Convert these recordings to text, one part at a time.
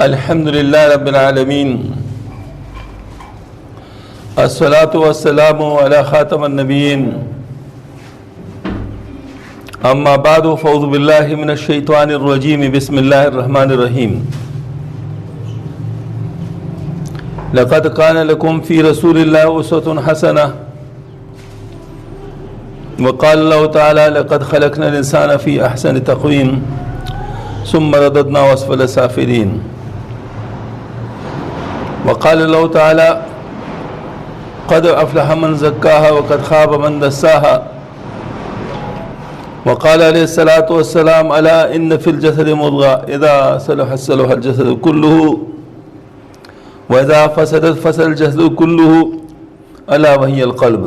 الحمد لله رب العالمين الصلاة والسلام على خاتم النبيين أما بعد فأعوذ بالله من الشيطان الرجيم بسم الله الرحمن الرحيم لقد كان لكم في رسول الله أسوة حسنة وقال الله تعالى لقد خلقنا الإنسان في أحسن تقويم ثم رددناه أسفل سافلين وقال الله تعالى قد أفلح من زكاها وقد خاب من دساها وقال عليه الصلاة والسلام ألا إن في الجسد مضغة إذا صلحت صلح الجسد كله وإذا فسدت فسد الجسد كله ألا وهي القلب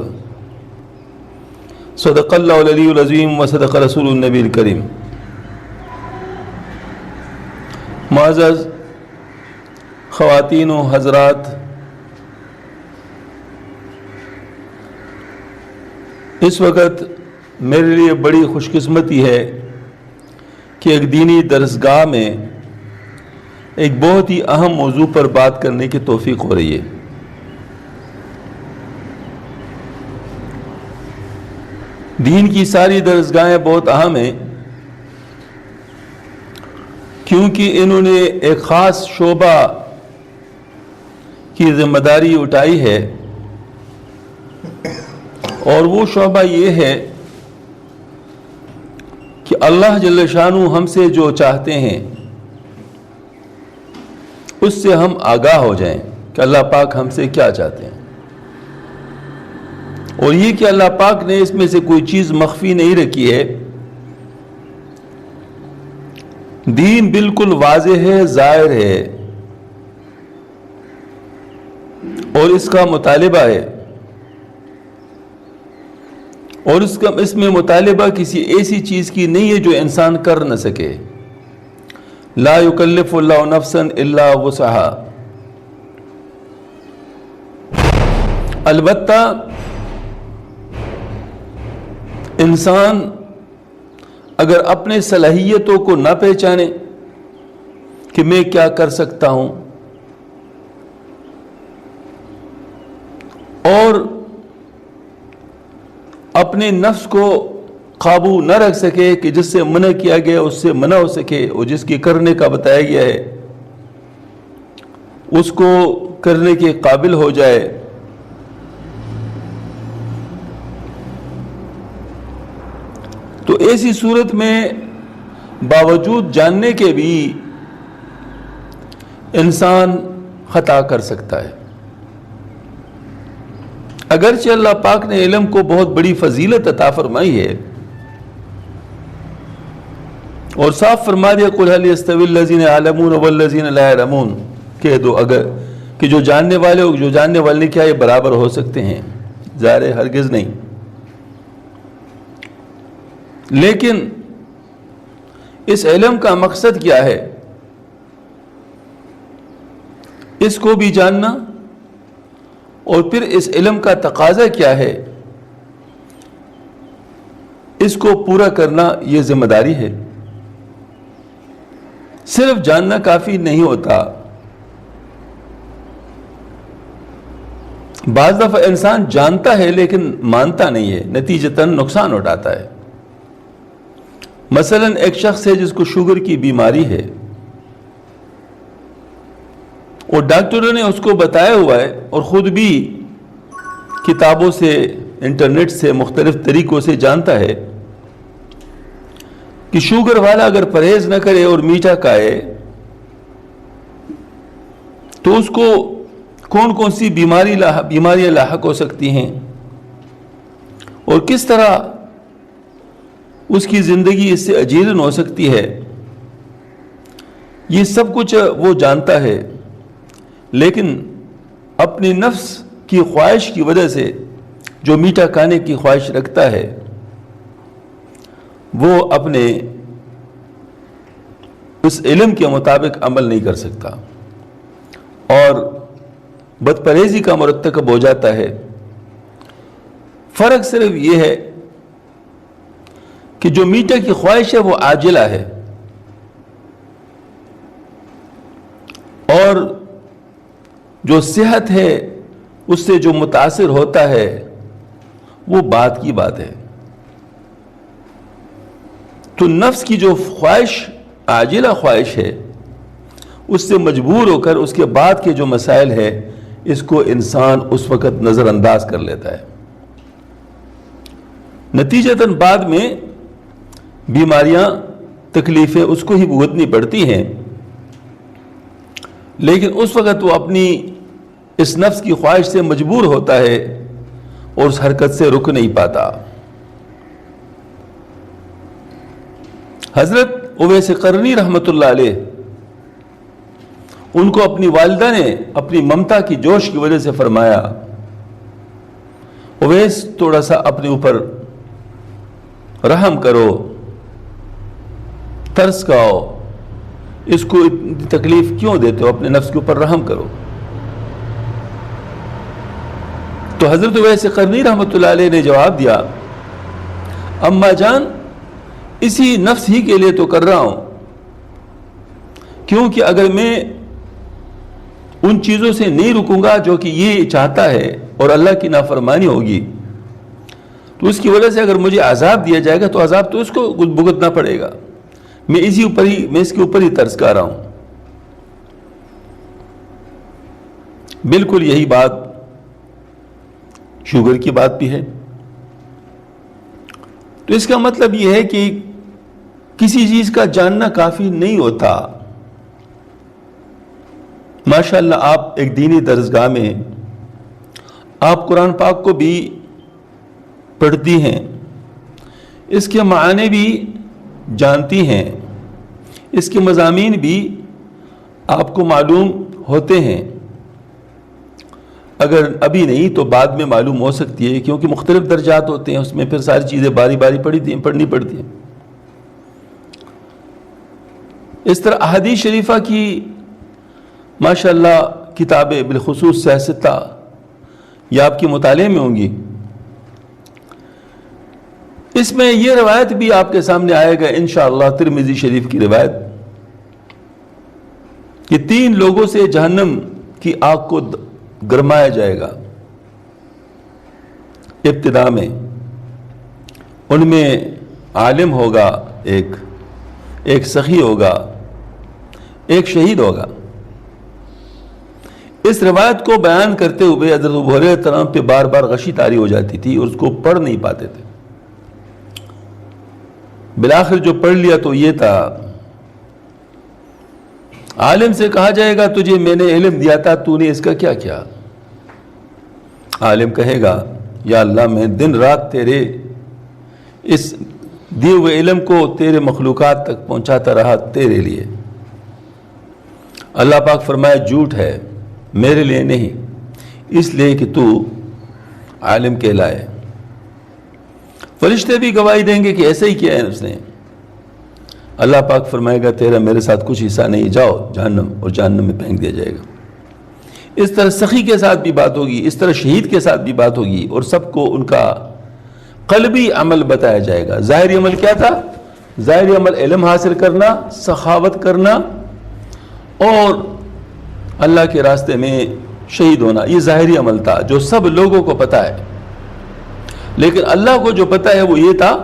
صدق الله العلي العظيم وصدق رسول النبي الكريم. معزز خواتین و حضرات، اس وقت میرے لیے بڑی خوش قسمتی ہے کہ ایک دینی درسگاہ میں ایک بہت ہی اہم موضوع پر بات کرنے کی توفیق ہو رہی ہے. دین کی ساری درسگاہیں بہت اہم ہیں کیونکہ انہوں نے ایک خاص شعبہ کی ذمہ داری اٹھائی ہے، اور وہ شعبہ یہ ہے کہ اللہ جل شانہ ہم سے جو چاہتے ہیں اس سے ہم آگاہ ہو جائیں کہ اللہ پاک ہم سے کیا چاہتے ہیں، اور یہ کہ اللہ پاک نے اس میں سے کوئی چیز مخفی نہیں رکھی ہے. دین بالکل واضح ہے، ظاہر ہے، اور اس کا مطالبہ ہے، اور اس میں مطالبہ کسی ایسی چیز کی نہیں ہے جو انسان کر نہ سکے. لا یکلف اللہ نفسا الا وسعها. البتہ انسان اگر اپنے صلاحیتوں کو نہ پہچانے کہ میں کیا کر سکتا ہوں، اور اپنے نفس کو قابو نہ رکھ سکے کہ جس سے منع کیا گیا اس سے منع ہو سکے، اور جس کی کرنے کا بتایا گیا ہے اس کو کرنے کے قابل ہو جائے، تو ایسی صورت میں باوجود جاننے کے بھی انسان خطا کر سکتا ہے. اگرچہ اللہ پاک نے علم کو بہت بڑی فضیلت عطا فرمائی ہے اور صاف فرما دیا قل هل يستوي الذين يعلمون والذين لا يعلمون، کہہ دو اگر کہ جو جاننے والے ہو جو جاننے والے کیا یہ برابر ہو سکتے ہیں؟ ظاہر ہے ہرگز نہیں. لیکن اس علم کا مقصد کیا ہے؟ اس کو بھی جاننا، اور پھر اس علم کا تقاضا کیا ہے اس کو پورا کرنا، یہ ذمہ داری ہے. صرف جاننا کافی نہیں ہوتا. بعض دفعہ انسان جانتا ہے لیکن مانتا نہیں ہے، نتیجتاً نقصان اٹھاتا ہے. مثلا ایک شخص ہے جس کو شوگر کی بیماری ہے، اور ڈاکٹروں نے اس کو بتایا ہوا ہے اور خود بھی کتابوں سے، انٹرنیٹ سے، مختلف طریقوں سے جانتا ہے کہ شوگر والا اگر پرہیز نہ کرے اور میٹھا کھائے تو اس کو کون کون سی بیماریاں لاحق ہو سکتی ہیں، اور کس طرح اس کی زندگی اس سے اجیرن ہو سکتی ہے. یہ سب کچھ وہ جانتا ہے، لیکن اپنی نفس کی خواہش کی وجہ سے جو میٹھا کھانے کی خواہش رکھتا ہے وہ اپنے اس علم کے مطابق عمل نہیں کر سکتا اور بد پرہیزی کا مرتکب ہو جاتا ہے. فرق صرف یہ ہے کہ جو میٹھے کی خواہش ہے وہ عاجلہ ہے، اور جو صحت ہے اس سے جو متاثر ہوتا ہے وہ بات کی بات ہے. تو نفس کی جو خواہش عاجلہ خواہش ہے اس سے مجبور ہو کر اس کے بعد کے جو مسائل ہے اس کو انسان اس وقت نظر انداز کر لیتا ہے. نتیجتاً بعد میں بیماریاں تکلیفیں اس کو ہی بھگتنی پڑتی ہیں، لیکن اس وقت وہ اپنی اس نفس کی خواہش سے مجبور ہوتا ہے اور اس حرکت سے رک نہیں پاتا. حضرت اویس قرنی رحمۃ اللہ علیہ، ان کو اپنی والدہ نے اپنی ممتا کی جوش کی وجہ سے فرمایا، اویس تھوڑا سا اپنے اوپر رحم کرو، ترس کھاؤ، اس کو اتنی تکلیف کیوں دیتے ہو، اپنے نفس کے اوپر رحم کرو. تو حضرت اویس قرنی رحمۃ اللہ علیہ نے جواب دیا، اماں جان اسی نفس ہی کے لیے تو کر رہا ہوں، کیونکہ اگر میں ان چیزوں سے نہیں رکوں گا جو کہ یہ چاہتا ہے اور اللہ کی نافرمانی ہوگی تو اس کی وجہ سے اگر مجھے عذاب دیا جائے گا تو عذاب تو اس کو بھگتنا پڑے گا. میں اس کے اوپر ہی ترس کھا رہا ہوں. بالکل یہی بات شوگر کی بات بھی ہے. تو اس کا مطلب یہ ہے کہ کسی چیز کا جاننا کافی نہیں ہوتا. ماشاءاللہ آپ ایک دینی درسگاہ میں آپ قرآن پاک کو بھی پڑھتی ہیں، اس کے معنی بھی جانتی ہیں، اس کے مضامین بھی آپ کو معلوم ہوتے ہیں. اگر ابھی نہیں تو بعد میں معلوم ہو سکتی ہے، کیونکہ مختلف درجات ہوتے ہیں، اس میں پھر ساری چیزیں باری باری پڑھنی پڑتی ہیں. اس طرح احادیث شریفہ کی ماشاءاللہ کتابیں بالخصوص سیاستہ یہ آپ کے مطالعے میں ہوں گی. اس میں یہ روایت بھی آپ کے سامنے آئے گا انشاءاللہ، ترمذی شریف کی روایت، کہ 3 لوگوں سے جہنم کی آگ کو گرمایا جائے گا. ابتدا میں ان میں عالم ہوگا، ایک سخی ہوگا، ایک شہید ہوگا. اس روایت کو بیان کرتے ہوئے حضرت ابو ہریرہ رضی اللہ عنہ پہ بار بار غشی طاری ہو جاتی تھی اور اس کو پڑھ نہیں پاتے تھے. بالآخر جو پڑھ لیا تو یہ تھا، عالم سے کہا جائے گا تجھے میں نے علم دیا تھا، تو نے اس کا کیا کیا؟ عالم کہے گا یا اللہ میں دن رات تیرے اس دیے ہوئے علم کو تیرے مخلوقات تک پہنچاتا رہا تیرے لیے. اللہ پاک فرمائے جھوٹ ہے، میرے لیے نہیں، اس لیے کہ تو عالم کہلائے. فرشتے بھی گواہی دیں گے کہ ایسا ہی کیا ہے اس نے. اللہ پاک فرمائے گا تیرا میرے ساتھ کچھ حصہ نہیں، جاؤ جہنم، اور جہنم میں پھینک دیا جائے گا. اس طرح سخی کے ساتھ بھی بات ہوگی، اس طرح شہید کے ساتھ بھی بات ہوگی، اور سب کو ان کا قلبی عمل بتایا جائے گا. ظاہری عمل کیا تھا؟ ظاہری عمل علم حاصل کرنا، سخاوت کرنا اور اللہ کے راستے میں شہید ہونا. یہ ظاہری عمل تھا جو سب لوگوں کو پتہ ہے. لیکن اللہ کو جو پتہ ہے وہ یہ تھا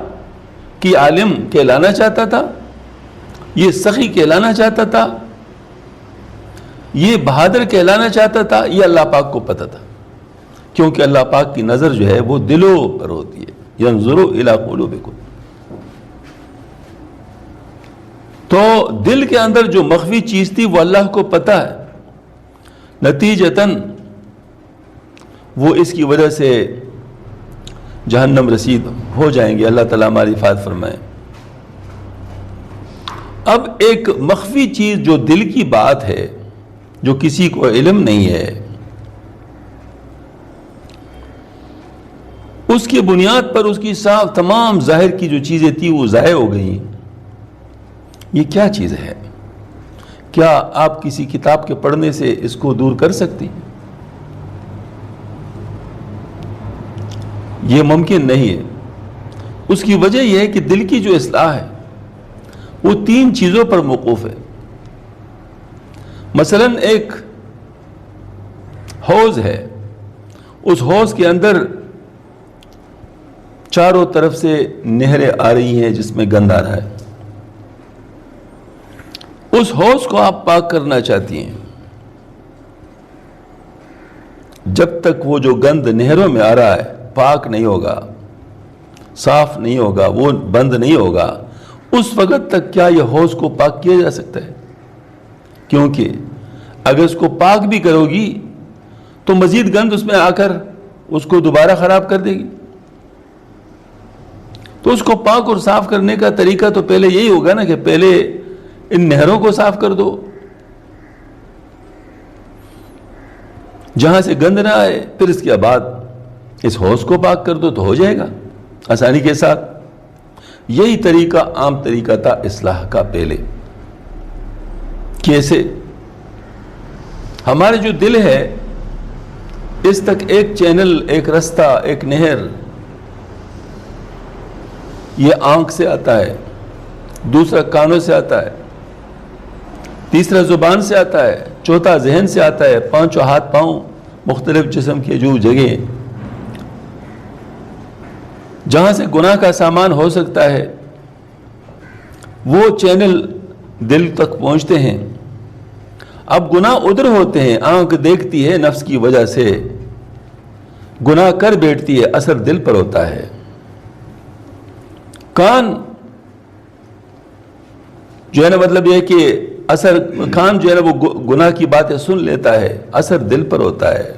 کہ عالم کہلانا چاہتا تھا، یہ سخی کہلانا چاہتا تھا، یہ بہادر کہلانا چاہتا تھا. یہ اللہ پاک کو پتہ تھا، کیونکہ اللہ پاک کی نظر جو ہے وہ دلوں پر ہوتی ہے. ينظر الى قلوبكم. تو دل کے اندر جو مخفی چیز تھی وہ اللہ کو پتہ ہے. نتیجتاً وہ اس کی وجہ سے جہنم رسید ہو جائیں گے. اللہ تعالیٰ ہماری حفاظت فرمائے. اب ایک مخفی چیز جو دل کی بات ہے، جو کسی کو علم نہیں ہے، اس کی بنیاد پر اس کی تمام ظاہر کی جو چیزیں تھی وہ ضائع ہو گئیں. یہ کیا چیز ہے؟ کیا آپ کسی کتاب کے پڑھنے سے اس کو دور کر سکتی؟ یہ ممکن نہیں ہے. اس کی وجہ یہ ہے کہ دل کی جو اصلاح ہے وہ 3 چیزوں پر موقوف ہے. مثلاً ایک حوض ہے، اس حوض کے اندر چاروں طرف سے نہریں آ رہی ہیں جس میں گند آ رہا ہے، اس حوض کو آپ پاک کرنا چاہتی ہیں، جب تک وہ جو گند نہروں میں آ رہا ہے پاک نہیں ہوگا، صاف نہیں ہوگا، وہ بند نہیں ہوگا، اس وقت تک کیا یہ حوض کو پاک کیا جا سکتا ہے؟ کیونکہ اگر اس کو پاک بھی کرو گی تو مزید گند اس میں آ کر اس کو دوبارہ خراب کر دے گی۔ تو اس کو پاک اور صاف کرنے کا طریقہ تو پہلے یہی ہوگا نا کہ پہلے ان نہروں کو صاف کر دو، جہاں سے گند نہ آئے، پھر اس کے بعد اس حوض کو پاک کر دو تو ہو جائے گا آسانی کے ساتھ۔ یہی طریقہ عام طریقہ تھا اصلاح کا پہلے۔ کیسے؟ ہمارے جو دل ہے اس تک ایک چینل، ایک رستہ، ایک نہر، یہ آنکھ سے آتا ہے، دوسرا کانوں سے آتا ہے، تیسرا زبان سے آتا ہے، چوتھا ذہن سے آتا ہے، پانچوں ہاتھ پاؤں، مختلف جسم کے جو جگہ جہاں سے گناہ کا سامان ہو سکتا ہے وہ چینل دل تک پہنچتے ہیں۔ اب گناہ ادھر ہوتے ہیں، آنکھ دیکھتی ہے نفس کی وجہ سے، گناہ کر بیٹھتی ہے، اثر دل پر ہوتا ہے۔ کان جو ہے نا، مطلب یہ کہ کان جو ہے نا وہ گناہ کی باتیں سن لیتا ہے، اثر دل پر ہوتا ہے۔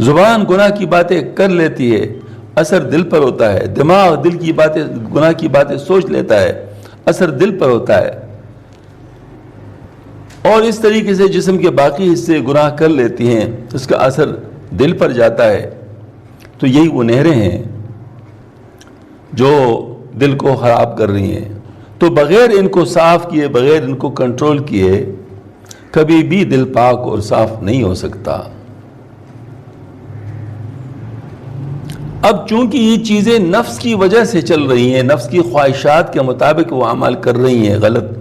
زبان گناہ کی باتیں کر لیتی ہے، اثر دل پر ہوتا ہے۔ دماغ دل کی باتیں، گناہ کی باتیں سوچ لیتا ہے، اثر دل پر ہوتا ہے۔ اور اس طریقے سے جسم کے باقی حصے گناہ کر لیتی ہیں، اس کا اثر دل پر جاتا ہے۔ تو یہی وہ نہریں ہیں جو دل کو خراب کر رہی ہیں۔ تو بغیر ان کو صاف کیے، بغیر ان کو کنٹرول کیے، کبھی بھی دل پاک اور صاف نہیں ہو سکتا۔ اب چونکہ یہ چیزیں نفس کی وجہ سے چل رہی ہیں، نفس کی خواہشات کے مطابق وہ اعمال کر رہی ہیں غلط،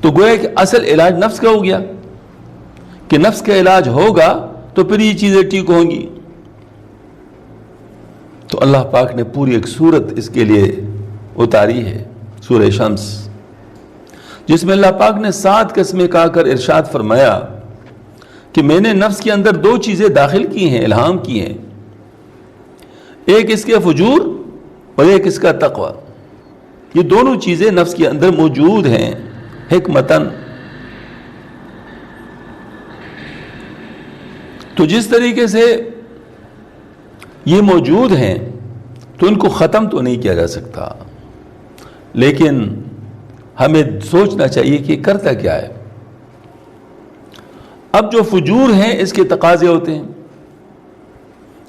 تو گویا کہ اصل علاج نفس کا ہو گیا کہ نفس کا علاج ہوگا تو پھر یہ چیزیں ٹھیک ہوں گی۔ تو اللہ پاک نے پوری ایک سورت اس کے لیے اتاری ہے، سورہ شمس، جس میں اللہ پاک نے 7 قسمیں کہا کر ارشاد فرمایا کہ میں نے نفس کے اندر 2 چیزیں داخل کی ہیں، الہام کی ہیں، ایک اس کے فجور اور ایک اس کا تقوی۔ یہ دونوں چیزیں نفس کے اندر موجود ہیں حکمتاً۔ تو جس طریقے سے یہ موجود ہیں تو ان کو ختم تو نہیں کیا جا سکتا، لیکن ہمیں سوچنا چاہیے کہ کرتا کیا ہے۔ اب جو فجور ہیں اس کے تقاضے ہوتے ہیں،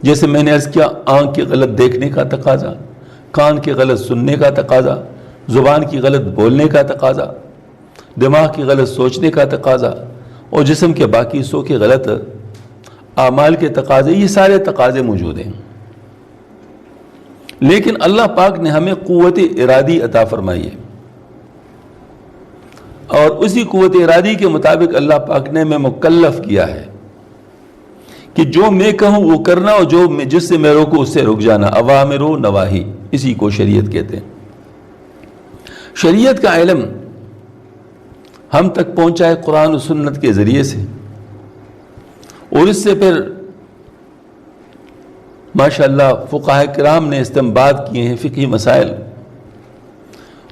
جیسے میں نے عرض کیا، آنکھ کے غلط دیکھنے کا تقاضا، کان کے غلط سننے کا تقاضا، زبان کی غلط بولنے کا تقاضا، دماغ کی غلط سوچنے کا تقاضا، اور جسم کے باقی حصوں کے غلط اعمال کے تقاضے، یہ سارے تقاضے موجود ہیں۔ لیکن اللہ پاک نے ہمیں قوت ارادی عطا فرمائی ہے، اور اسی قوت ارادی کے مطابق اللہ پاک نے ہمیں مکلف کیا ہے کہ جو میں کہوں وہ کرنا، اور جس سے میں روکوں اس سے رک جانا۔ اوامر و نواہی، اسی کو شریعت کہتے ہیں۔ شریعت کا علم ہم تک پہنچا ہے قرآن و سنت کے ذریعے سے، اور اس سے پھر ماشاءاللہ فقہاء کرام نے استنباط کیے ہیں فقہی مسائل،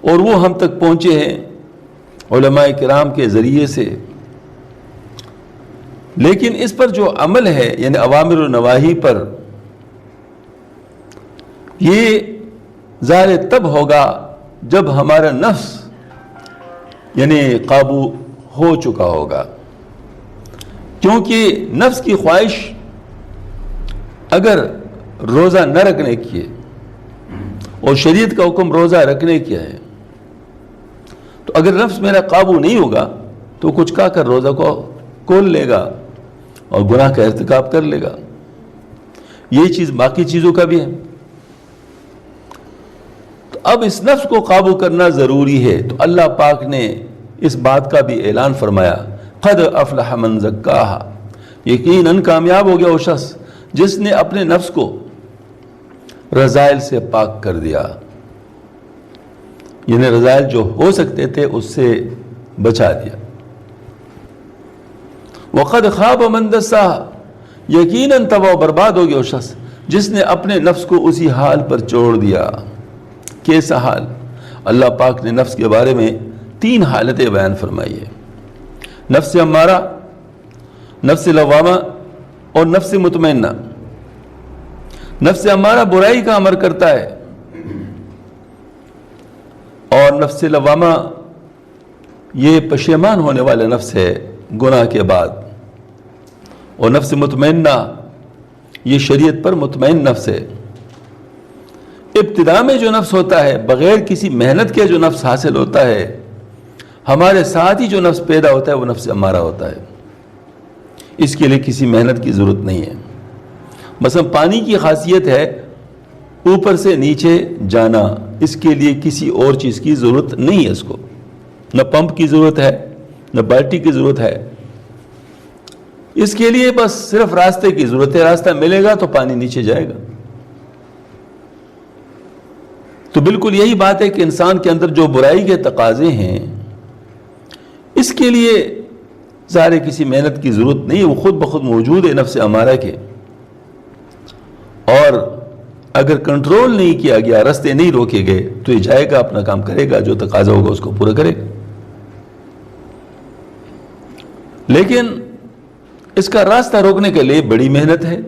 اور وہ ہم تک پہنچے ہیں علماء کرام کے ذریعے سے۔ لیکن اس پر جو عمل ہے، یعنی اوامر و نواہی پر، یہ ظاہر تب ہوگا جب ہمارا نفس یعنی قابو ہو چکا ہوگا، کیونکہ نفس کی خواہش اگر روزہ نہ رکھنے کی ہے، اور شریعت کا حکم روزہ رکھنے کی ہے، تو اگر نفس میرا قابو نہیں ہوگا تو کچھ کہا کر روزہ کو کھول لے گا اور گناہ کا ارتکاب کر لے گا۔ یہ چیز باقی چیزوں کا بھی ہے۔ تو اب اس نفس کو قابو کرنا ضروری ہے، تو اللہ پاک نے اس بات کا بھی اعلان فرمایا، قد افلح من زکاہا، یقیناً کامیاب ہو گیا وہ شخص جس نے اپنے نفس کو رذائل سے پاک کر دیا، یعنی رذائل جو ہو سکتے تھے اس سے بچا دیا۔ وقد خاب من دساہا، یقیناً تباہ و برباد ہو گیا وہ شخص جس نے اپنے نفس کو اسی حال پر چھوڑ دیا۔ کیسا حال؟ اللہ پاک نے نفس کے بارے میں 3 حالتیں بیان فرمائی ہے، نفس امارہ، نفس لوامہ اور نفس مطمئنہ۔ نفس امارہ برائی کا امر کرتا ہے، اور نفس لوامہ یہ پشیمان ہونے والا نفس ہے گناہ کے بعد، اور نفس مطمئنہ یہ شریعت پر مطمئن نفس ہے۔ ابتدا میں جو نفس ہوتا ہے، بغیر کسی محنت کے جو نفس حاصل ہوتا ہے، ہمارے ساتھ ہی جو نفس پیدا ہوتا ہے وہ نفس امارہ ہوتا ہے، اس کے لیے کسی محنت کی ضرورت نہیں ہے۔ مثلا پانی کی خاصیت ہے اوپر سے نیچے جانا، اس کے لیے کسی اور چیز کی ضرورت نہیں ہے، اس کو نہ پمپ کی ضرورت ہے نہ بالٹی کی ضرورت ہے، اس کے لیے بس صرف راستے کی ضرورت ہے، راستہ ملے گا تو پانی نیچے جائے گا۔ تو بالکل یہی بات ہے کہ انسان کے اندر جو برائی کے تقاضے ہیں، اس کے لیے ظاہر کسی محنت کی ضرورت نہیں ہے، وہ خود بخود موجود ہے نفس امارہ کے، اور اگر کنٹرول نہیں کیا گیا، راستے نہیں روکے گئے تو یہ جائے گا، اپنا کام کرے گا، جو تقاضا ہوگا اس کو پورا کرے گا۔ لیکن اس کا راستہ روکنے کے لیے بڑی محنت ہے۔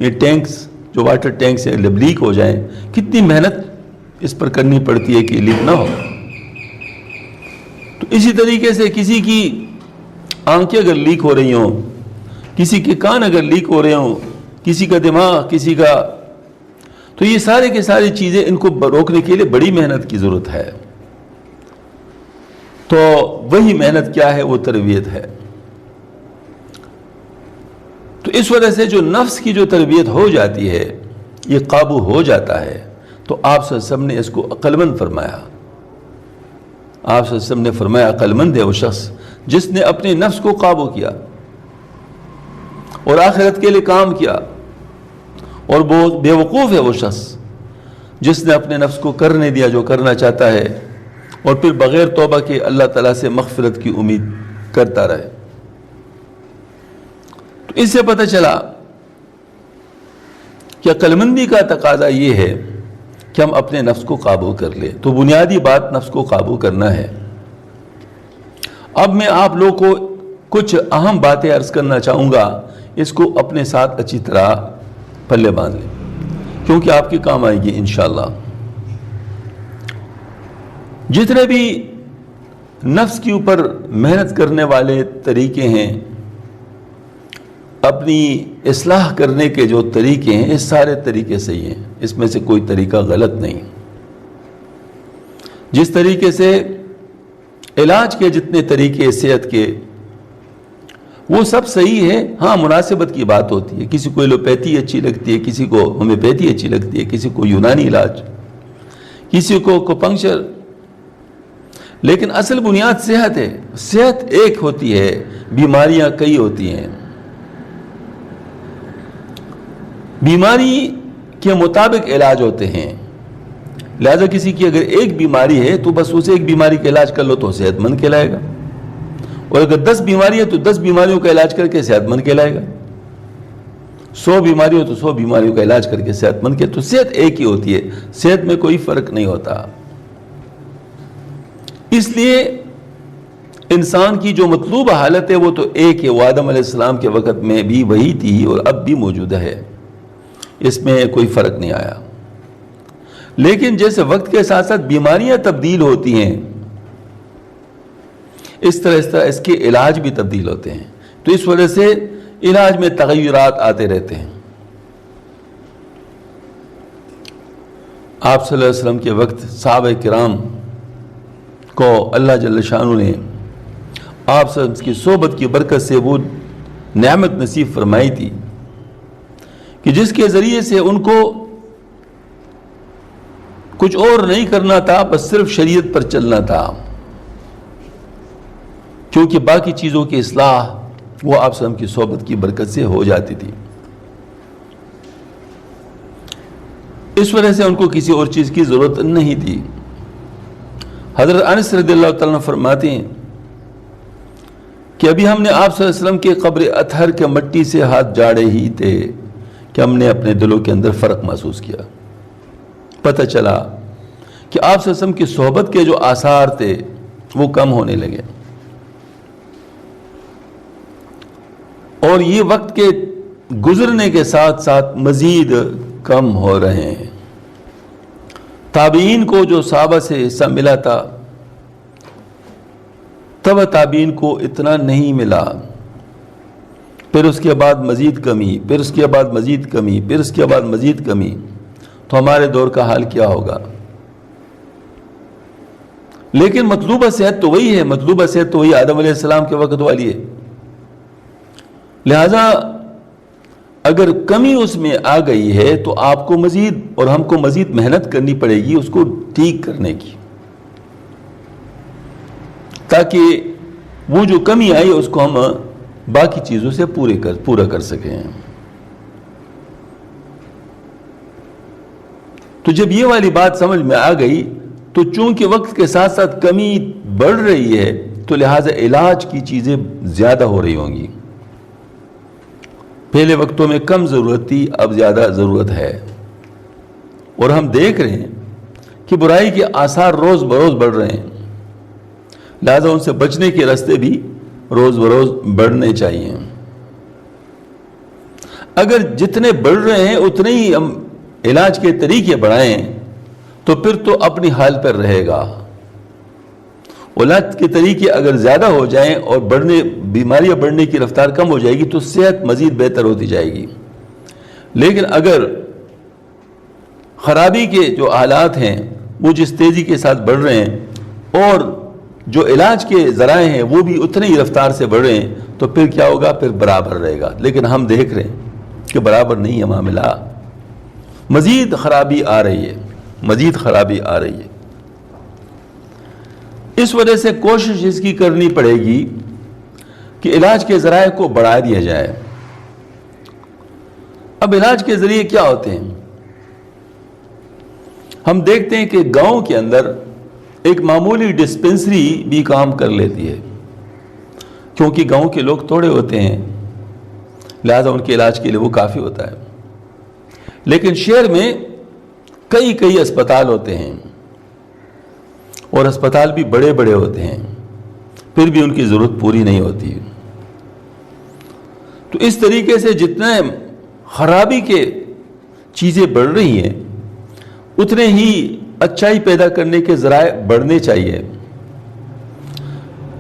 یہ ٹینکس جو واٹر ٹینکس ہیں جب لیک ہو جائیں، کتنی محنت اس پر کرنی پڑتی ہے کہ لیک نہ ہو۔ تو اسی طریقے سے کسی کی آنکھیں اگر لیک ہو رہی ہوں، کسی کے کان اگر لیک ہو رہے ہوں، کسی کا دماغ، کسی کا، تو یہ سارے کے ساری چیزیں ان کو روکنے کے لیے بڑی محنت کی ضرورت ہے۔ تو وہی محنت کیا ہے؟ وہ تربیت ہے۔ تو اس وجہ سے جو نفس کی جو تربیت ہو جاتی ہے، یہ قابو ہو جاتا ہے، تو آپ صلی اللہ علیہ وسلم نے اس کو عقل مند فرمایا۔ آپ صلی اللہ علیہ وسلم نے فرمایا عقل مند ہے وہ شخص جس نے اپنے نفس کو قابو کیا اور آخرت کے لیے کام کیا، اور بے وقوف ہے وہ شخص جس نے اپنے نفس کو کرنے دیا جو کرنا چاہتا ہے، اور پھر بغیر توبہ کے اللہ تعالیٰ سے مغفرت کی امید کرتا رہے۔ تو اس سے پتہ چلا کہ عقل مندی کا تقاضا یہ ہے کہ ہم اپنے نفس کو قابو کر لیں۔ تو بنیادی بات نفس کو قابو کرنا ہے۔ اب میں آپ لوگوں کو کچھ اہم باتیں عرض کرنا چاہوں گا، اس کو اپنے ساتھ اچھی طرح پلے باندھ لیں کیونکہ آپ کے کام آئے گی انشاءاللہ۔ جتنے بھی نفس کے اوپر محنت کرنے والے طریقے ہیں، اپنی اصلاح کرنے کے جو طریقے ہیں، یہ سارے طریقے صحیح ہیں، اس میں سے کوئی طریقہ غلط نہیں۔ جس طریقے سے علاج کے جتنے طریقے صحت کے، وہ سب صحیح ہے۔ ہاں مناسبت کی بات ہوتی ہے، کسی کو ایلوپیتھی اچھی لگتی ہے، کسی کو ہومیوپیتھی اچھی لگتی ہے، کسی کو یونانی علاج، کسی کو کوپنکچر، لیکن اصل بنیاد صحت ہے۔ صحت ایک ہوتی ہے، بیماریاں کئی ہوتی ہیں۔ بیماری کے مطابق علاج ہوتے ہیں، لہذا کسی کی اگر ایک بیماری ہے تو بس اسے ایک بیماری کا علاج کر لو تو صحت مند کہلائے گا، اور اگر 10 بیماری ہے تو 10 بیماریوں کا علاج کر کے صحت مند کہلائے گا، 100 بیماری ہو تو 100 بیماریوں کا علاج کر کے صحت مند کے، تو صحت ایک ہی ہوتی ہے، صحت میں کوئی فرق نہیں ہوتا۔ اس لیے انسان کی جو مطلوبہ حالت ہے وہ تو ایک ہے، وہ آدم علیہ السلام کے وقت میں بھی وہی تھی اور اب بھی موجود ہے، اس میں کوئی فرق نہیں آیا۔ لیکن جیسے وقت کے ساتھ ساتھ بیماریاں تبدیل ہوتی ہیں، اس طرح اس کے علاج بھی تبدیل ہوتے ہیں، تو اس وجہ سے علاج میں تغیرات آتے رہتے ہیں۔ آپ صلی اللہ علیہ وسلم کے وقت صحابہ کرام کو اللہ جل شانہ نے آپ صلی اللہ علیہ وسلم کی صحبت کی برکت سے وہ نعمت نصیب فرمائی تھی کہ جس کے ذریعے سے ان کو کچھ اور نہیں کرنا تھا، بس صرف شریعت پر چلنا تھا۔ کیونکہ باقی چیزوں کی اصلاح وہ آپ صلی اللہ علیہ وسلم کی صحبت کی برکت سے ہو جاتی تھی. اس وجہ سے ان کو کسی اور چیز کی ضرورت نہیں تھی. حضرت انس رضی اللہ تعالیٰ عنہ فرماتے ہیں کہ ابھی ہم نے آپ صلی اللہ علیہ وسلم کے قبر اطہر کے مٹی سے ہاتھ جاڑے ہی تھے کہ ہم نے اپنے دلوں کے اندر فرق محسوس کیا. پتہ چلا کہ آپ صلی اللہ علیہ وسلم کی صحبت کے جو آثار تھے وہ کم ہونے لگے، اور یہ وقت کے گزرنے کے ساتھ ساتھ مزید کم ہو رہے ہیں. تابعین کو جو صحابہ سے حصہ ملا تھا تب تابعین کو اتنا نہیں ملا، پھر اس کے بعد مزید کمی، پھر اس کے بعد مزید کمی، پھر اس کے بعد مزید کمی. تو ہمارے دور کا حال کیا ہوگا؟ لیکن مطلوبہ صحت تو وہی ہے، مطلوبہ صحت تو وہی آدم علیہ السلام کے وقت والی ہے. لہذا اگر کمی اس میں آ گئی ہے تو آپ کو مزید اور ہم کو مزید محنت کرنی پڑے گی اس کو ٹھیک کرنے کی، تاکہ وہ جو کمی آئی اس کو ہم باقی چیزوں سے پورا کر سکیں. تو جب یہ والی بات سمجھ میں آ گئی تو چونکہ وقت کے ساتھ ساتھ کمی بڑھ رہی ہے تو لہٰذا علاج کی چیزیں زیادہ ہو رہی ہوں گی. پہلے وقتوں میں کم ضرورت تھی، اب زیادہ ضرورت ہے، اور ہم دیکھ رہے ہیں کہ برائی کے آثار روز بروز بڑھ رہے ہیں. لہذا ان سے بچنے کے راستے بھی روز بروز بڑھنے چاہیے. اگر جتنے بڑھ رہے ہیں اتنے ہی ہم علاج کے طریقے بڑھائیں تو پھر تو اپنی حال پر رہے گا. علاج کے طریقے اگر زیادہ ہو جائیں اور بیماریاں بڑھنے کی رفتار کم ہو جائے گی تو صحت مزید بہتر ہوتی جائے گی. لیکن اگر خرابی کے جو حالات ہیں وہ جس تیزی کے ساتھ بڑھ رہے ہیں اور جو علاج کے ذرائع ہیں وہ بھی اتنی ہی رفتار سے بڑھ رہے ہیں تو پھر کیا ہوگا؟ پھر برابر رہے گا. لیکن ہم دیکھ رہے ہیں کہ برابر نہیں ہے معاملہ، مزید خرابی آ رہی ہے، مزید خرابی آ رہی ہے. اس وجہ سے کوشش اس کی کرنی پڑے گی کہ علاج کے ذرائع کو بڑھا دیا جائے. اب علاج کے ذریعے کیا ہوتے ہیں؟ ہم دیکھتے ہیں کہ گاؤں کے اندر ایک معمولی ڈسپنسری بھی کام کر لیتی ہے، کیونکہ گاؤں کے لوگ تھوڑے ہوتے ہیں لہذا ان کے علاج کے لیے وہ کافی ہوتا ہے. لیکن شہر میں کئی اسپتال ہوتے ہیں اور اسپتال بھی بڑے بڑے ہوتے ہیں، پھر بھی ان کی ضرورت پوری نہیں ہوتی. تو اس طریقے سے جتنے خرابی کے چیزیں بڑھ رہی ہیں اتنے ہی اچھائی پیدا کرنے کے ذرائع بڑھنے چاہیے.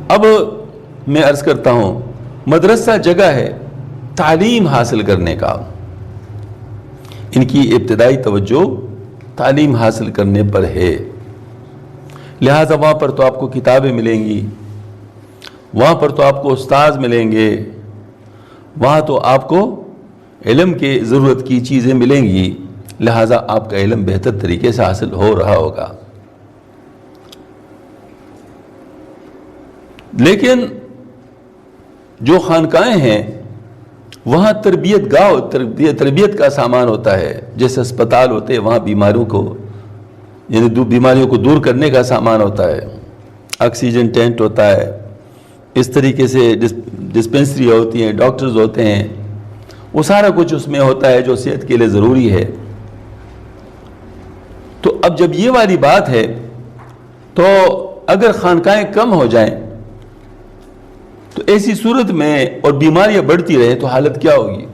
اب میں عرض کرتا ہوں، مدرسہ جگہ ہے تعلیم حاصل کرنے کا، ان کی ابتدائی توجہ تعلیم حاصل کرنے پر ہے. لہٰذا وہاں پر تو آپ کو کتابیں ملیں گی، وہاں پر تو آپ کو استاذ ملیں گے، وہاں تو آپ کو علم کے ضرورت کی چیزیں ملیں گی. لہٰذا آپ کا علم بہتر طریقے سے حاصل ہو رہا ہوگا. لیکن جو خانقاہیں ہیں وہاں تربیت کا سامان ہوتا ہے، جیسے اسپتال ہوتے ہیں وہاں بیماریوں کو یعنی بیماریوں کو دور کرنے کا سامان ہوتا ہے، آکسیجن ٹینٹ ہوتا ہے، اس طریقے سے ڈسپنسری ہوتی ہیں، ڈاکٹرز ہوتے ہیں، وہ سارا کچھ اس میں ہوتا ہے جو صحت کے لیے ضروری ہے. تو اب جب یہ والی بات ہے تو اگر خانقاہیں کم ہو جائیں تو ایسی صورت میں اور بیماریاں بڑھتی رہے تو حالت کیا ہوگی؟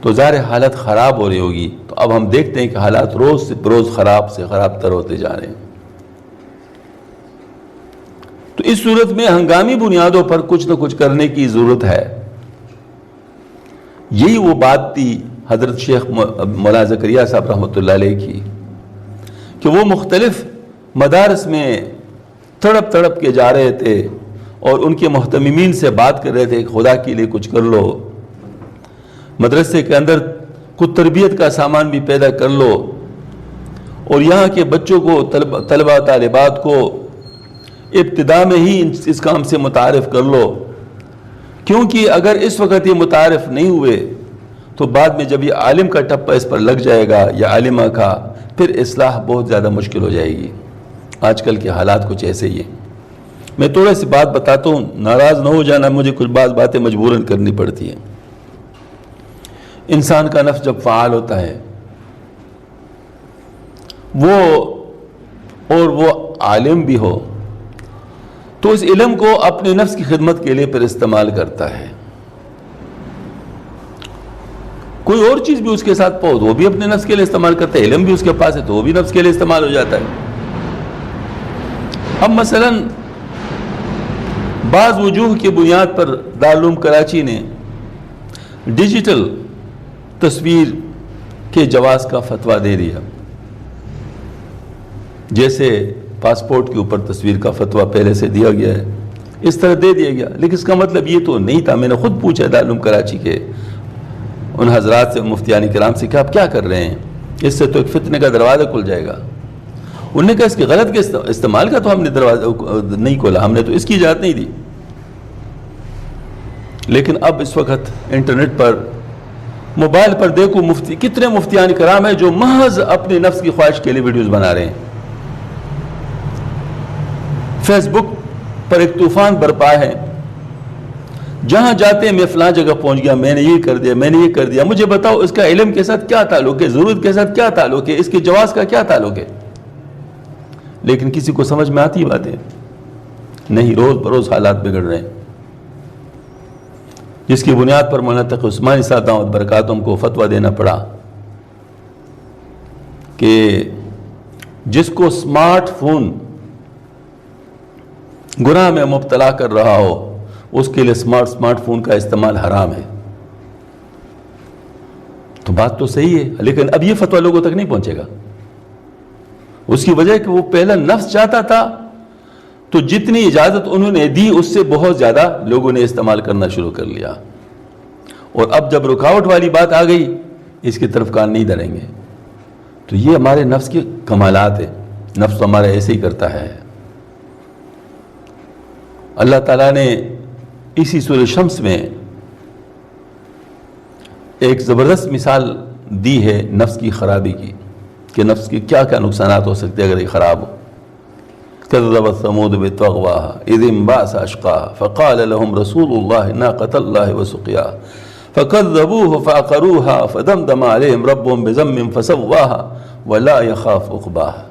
تو ظاہر حالت خراب ہو رہی ہوگی. تو اب ہم دیکھتے ہیں کہ حالات روز سے بروز خراب سے خراب تر ہوتے جا رہے ہیں. تو اس صورت میں ہنگامی بنیادوں پر کچھ نہ کچھ کرنے کی ضرورت ہے. یہی وہ بات تھی حضرت شیخ مولانا زکریا صاحب رحمۃ اللہ علیہ کی کہ وہ مختلف مدارس میں تڑپ کے جا رہے تھے اور ان کے محتممین سے بات کر رہے تھے کہ خدا کے لیے کچھ کر لو، مدرسے کے اندر کچھ تربیت کا سامان بھی پیدا کر لو، اور یہاں کے بچوں کو طلبہ طالبات کو ابتدا میں ہی اس کام سے متعارف کر لو، کیونکہ اگر اس وقت یہ متعارف نہیں ہوئے تو بعد میں جب یہ عالم کا ٹپا اس پر لگ جائے گا یا عالمہ کا، پھر اصلاح بہت زیادہ مشکل ہو جائے گی۔ آج کل کے حالات کچھ ایسے ہی ہیں۔ میں تھوڑا سی بات بتاتا ہوں، ناراض نہ ہو جانا، مجھے کچھ بعض باتیں مجبوراً کرنی پڑتی ہیں۔ انسان کا نفس جب فعال ہوتا ہے وہ عالم بھی ہو تو اس علم کو اپنے نفس کی خدمت کے لیے پھر استعمال کرتا ہے۔ کوئی اور چیز بھی اس کے ساتھ پاؤ وہ بھی اپنے نفس کے لیے استعمال کرتا ہے، علم بھی اس کے پاس ہے تو وہ بھی نفس کے لیے استعمال ہو جاتا ہے۔ اب مثلا بعض وجوہ کی بنیاد پر دارالعلوم کراچی نے ڈیجیٹل تصویر کے جواز کا فتویٰ دے دیا، جیسے پاسپورٹ کے اوپر تصویر کا فتویٰ پہلے سے دیا گیا ہے، اس طرح دے دیا گیا۔ لیکن اس کا مطلب یہ تو نہیں تھا، میں نے خود پوچھا دارالعلوم کراچی کے ان حضرات سے، مفتیان کرام سے، کہ آپ کیا کر رہے ہیں، اس سے تو ایک فتنے کا دروازہ کھل جائے گا۔ انہوں نے کہا اس کے غلط کے استعمال کا تو ہم نے دروازہ نہیں کھولا، ہم نے تو اس کی اجازت نہیں دی۔ لیکن اب اس وقت انٹرنیٹ پر، موبائل پر دیکھو کتنے مفتیان کرام ہیں جو محض اپنے نفس کی خواہش کے لیے ویڈیوز بنا رہے ہیں۔ فیس بک پر ایک طوفان برپا ہے، جہاں جاتے ہیں میں فلاں جگہ پہنچ گیا، میں نے یہ کر دیا، میں نے یہ کر دیا، مجھے بتاؤ اس کا علم کے ساتھ کیا تعلق ہے، ضرورت کے ساتھ کیا تعلق ہے، اس کے جواز کا کیا تعلق ہے؟ لیکن کسی کو سمجھ میں آتی باتیں نہیں، روز بروز حالات بگڑ رہے ہیں، جس کی بنیاد پر مولانا تقی عثمانی صاحب دامت برکاتہم کو فتویٰ دینا پڑا کہ جس کو اسمارٹ فون گناہ میں مبتلا کر رہا ہو اس کے لیے اسمارٹ فون کا استعمال حرام ہے۔ تو بات تو صحیح ہے، لیکن اب یہ فتویٰ لوگوں تک نہیں پہنچے گا۔ اس کی وجہ کہ وہ پہلا نفس چاہتا تھا تو جتنی اجازت انہوں نے دی اس سے بہت زیادہ لوگوں نے استعمال کرنا شروع کر لیا، اور اب جب رکاوٹ والی بات آ گئی اس کی طرف کان نہیں دھریں گے۔ تو یہ ہمارے نفس کے کمالات ہیں، نفس تو ہمارا ایسے ہی کرتا ہے۔ اللہ تعالیٰ نے اسی سورہ شمس میں ایک زبردست مثال دی ہے نفس کی خرابی کی، کہ نفس کے کیا کیا نقصانات ہو سکتے ہیں اگر یہ خراب ہو۔ كذبت ثمود بطغواها إذ انبعث أشقاها فقال لهم رسول الله ناقة الله وسقياها فكذبوه فعقروها فدمدم عليهم ربهم بذنبهم فسواها ولا يخاف عقباها۔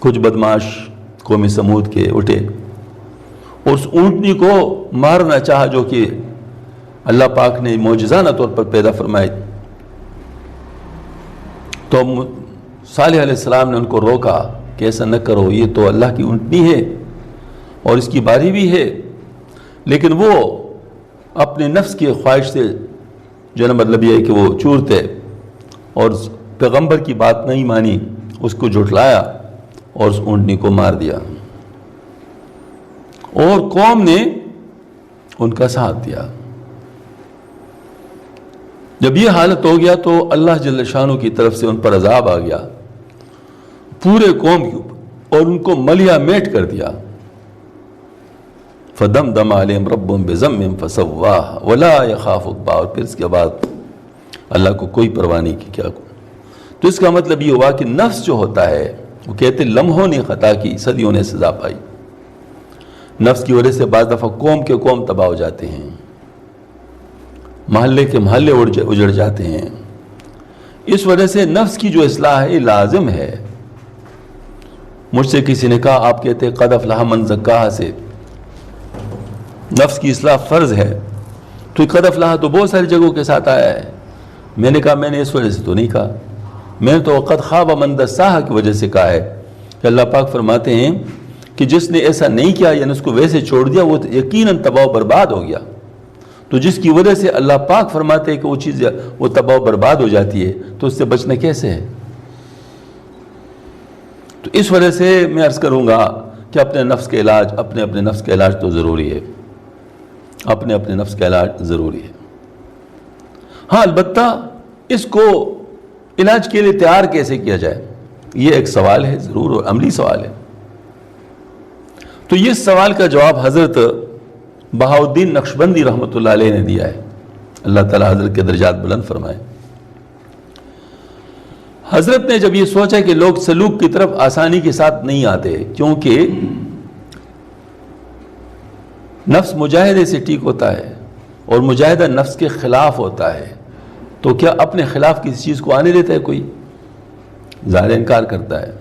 کچھ بدماش قوم سمود کے اٹھے اور اس اونٹنی کو مارنا چاہا جو کہ اللہ پاک نے معجزانہ طور پر پیدا فرمائی، تو صالح علیہ السلام نے ان کو روکا کہ ایسا نہ کرو، یہ تو اللہ کی اونٹنی ہے اور اس کی باری بھی ہے۔ لیکن وہ اپنے نفس کی خواہش سے، جو مطلب یہ ہے کہ وہ چورتے اور پیغمبر کی بات نہیں مانی، اس کو جھٹلایا اور اس اونٹنی کو مار دیا، اور قوم نے ان کا ساتھ دیا۔ جب یہ حالت ہو گیا تو اللہ جل شانہ کی طرف سے ان پر عذاب آ گیا پورے قوم کے اوپر، اور ان کو ملیا میٹ کر دیا۔ فدمدم علیہم ربہم بذنبہم فسواہا ولا یخاف عقباہا، اور پھر اس کے بعد اللہ کو کوئی پرواہ نہیں کی کیا کو۔ تو اس کا مطلب یہ ہوا کہ نفس جو ہوتا ہے، وہ کہتے لمحوں نے خطا کی، صدیوں نے سزا پائی۔ نفس کی وجہ سے بعض دفعہ قوم کے قوم تباہ ہو جاتے ہیں، محلے کے محلے اجڑ جاتے ہیں۔ اس وجہ سے نفس کی جو اصلاح ہے لازم ہے۔ مجھ سے کسی نے کہا آپ کہتے قد افلح من زکاہا سے نفس کی اصلاح فرض ہے، تو قد افلح تو بہت ساری جگہوں کے ساتھ آیا ہے۔ میں نے کہا میں نے اس وجہ سے تو نہیں کہا، میں نے تو قد خاب من دساہا کی وجہ سے کہا ہے کہ اللہ پاک فرماتے ہیں کہ جس نے ایسا نہیں کیا، یعنی اس کو ویسے چھوڑ دیا، وہ یقیناً تباہ و برباد ہو گیا۔ تو جس کی وجہ سے اللہ پاک فرماتے ہیں کہ وہ چیز وہ تباہ و برباد ہو جاتی ہے، تو اس سے بچنا کیسے ہے؟ تو اس وجہ سے میں عرض کروں گا کہ اپنے نفس کے علاج، اپنے نفس کا علاج تو ضروری ہے، اپنے نفس کا علاج ضروری ہے۔ ہاں البتہ اس کو علاج کے لیے تیار کیسے کیا جائے، یہ ایک سوال ہے ضرور، اور عملی سوال ہے۔ تو یہ سوال کا جواب حضرت بہاؤالدین نقشبندی رحمۃ اللہ علیہ نے دیا ہے، اللہ تعالیٰ حضرت کے درجات بلند فرمائے۔ حضرت نے جب یہ سوچا کہ لوگ سلوک کی طرف آسانی کے ساتھ نہیں آتے کیونکہ نفس مجاہدے سے ٹھیک ہوتا ہے اور مجاہدہ نفس کے خلاف ہوتا ہے، تو کیا اپنے خلاف کسی چیز کو آنے دیتا ہے کوئی؟ ظاہر انکار کرتا ہے۔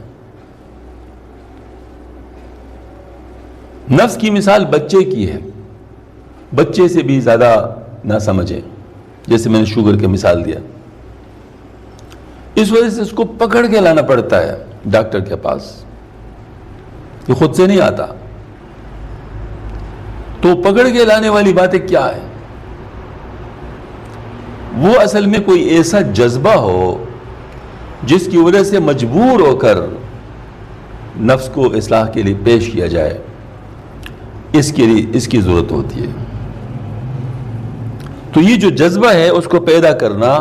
نفس کی مثال بچے کی ہے، بچے سے بھی زیادہ نہ سمجھیں، جیسے میں نے شوگر کی مثال دیا۔ اس وجہ سے اس کو پکڑ کے لانا پڑتا ہے ڈاکٹر کے پاس، یہ خود سے نہیں آتا۔ تو پکڑ کے لانے والی باتیں کیا ہے؟ وہ اصل میں کوئی ایسا جذبہ ہو جس کی وجہ سے مجبور ہو کر نفس کو اصلاح کے لیے پیش کیا جائے، اس کے لیے اس کی ضرورت ہوتی ہے۔ تو یہ جو جذبہ ہے اس کو پیدا کرنا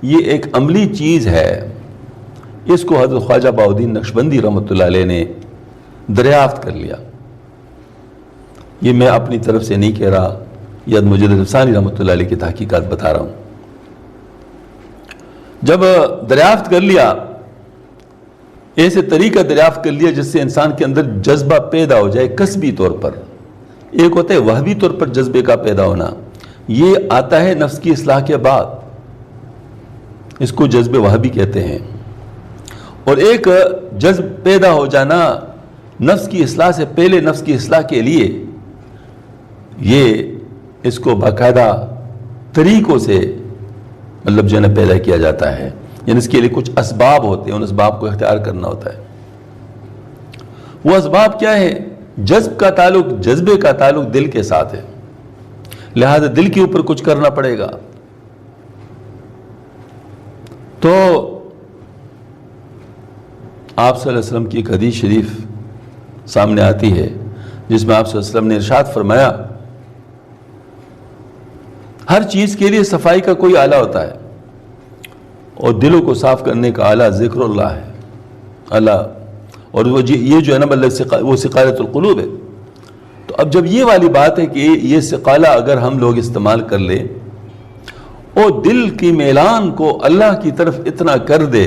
یہ ایک عملی چیز ہے، اس کو حضرت خواجہ بہاؤالدین نقشبندی رحمۃ اللہ علیہ نے دریافت کر لیا۔ یہ میں اپنی طرف سے نہیں کہہ رہا، یہ مجدد ثانی رحمۃ اللہ علیہ کی تحقیقات بتا رہا ہوں۔ جب دریافت کر لیا، ایسے طریقہ دریافت کر لیا جس سے انسان کے اندر جذبہ پیدا ہو جائے کسبی طور پر، ایک ہوتا ہے وہبی طور پر جذبے کا پیدا ہونا، یہ آتا ہے نفس کی اصلاح کے بعد، اس کو جذب وہبی کہتے ہیں۔ اور ایک جذب پیدا ہو جانا نفس کی اصلاح سے پہلے، نفس کی اصلاح کے لیے، یہ اس کو باقاعدہ طریقوں سے مطلب جو ہے نا پیدا کیا جاتا ہے، یعنی اس کے لیے کچھ اسباب ہوتے ہیں، ان اسباب کو اختیار کرنا ہوتا ہے۔ وہ اسباب کیا ہے؟ جذب کا تعلق، جذبے کا تعلق دل کے ساتھ ہے، لہذا دل کے اوپر کچھ کرنا پڑے گا۔ تو آپ صلی اللہ علیہ وسلم کی ایک حدیث شریف سامنے آتی ہے جس میں آپ صلی اللہ علیہ وسلم نے ارشاد فرمایا، ہر چیز کے لیے صفائی کا کوئی آلہ ہوتا ہے، اور دلوں کو صاف کرنے کا آلہ ذکر اللہ ہے، اللہ، اور یہ جو ہے نا مطلب وہ سقالۃ القلوب ہے۔ تو اب جب یہ والی بات ہے کہ یہ سقالہ اگر ہم لوگ استعمال کر لیں اور دل کی میلان کو اللہ کی طرف اتنا کر دے،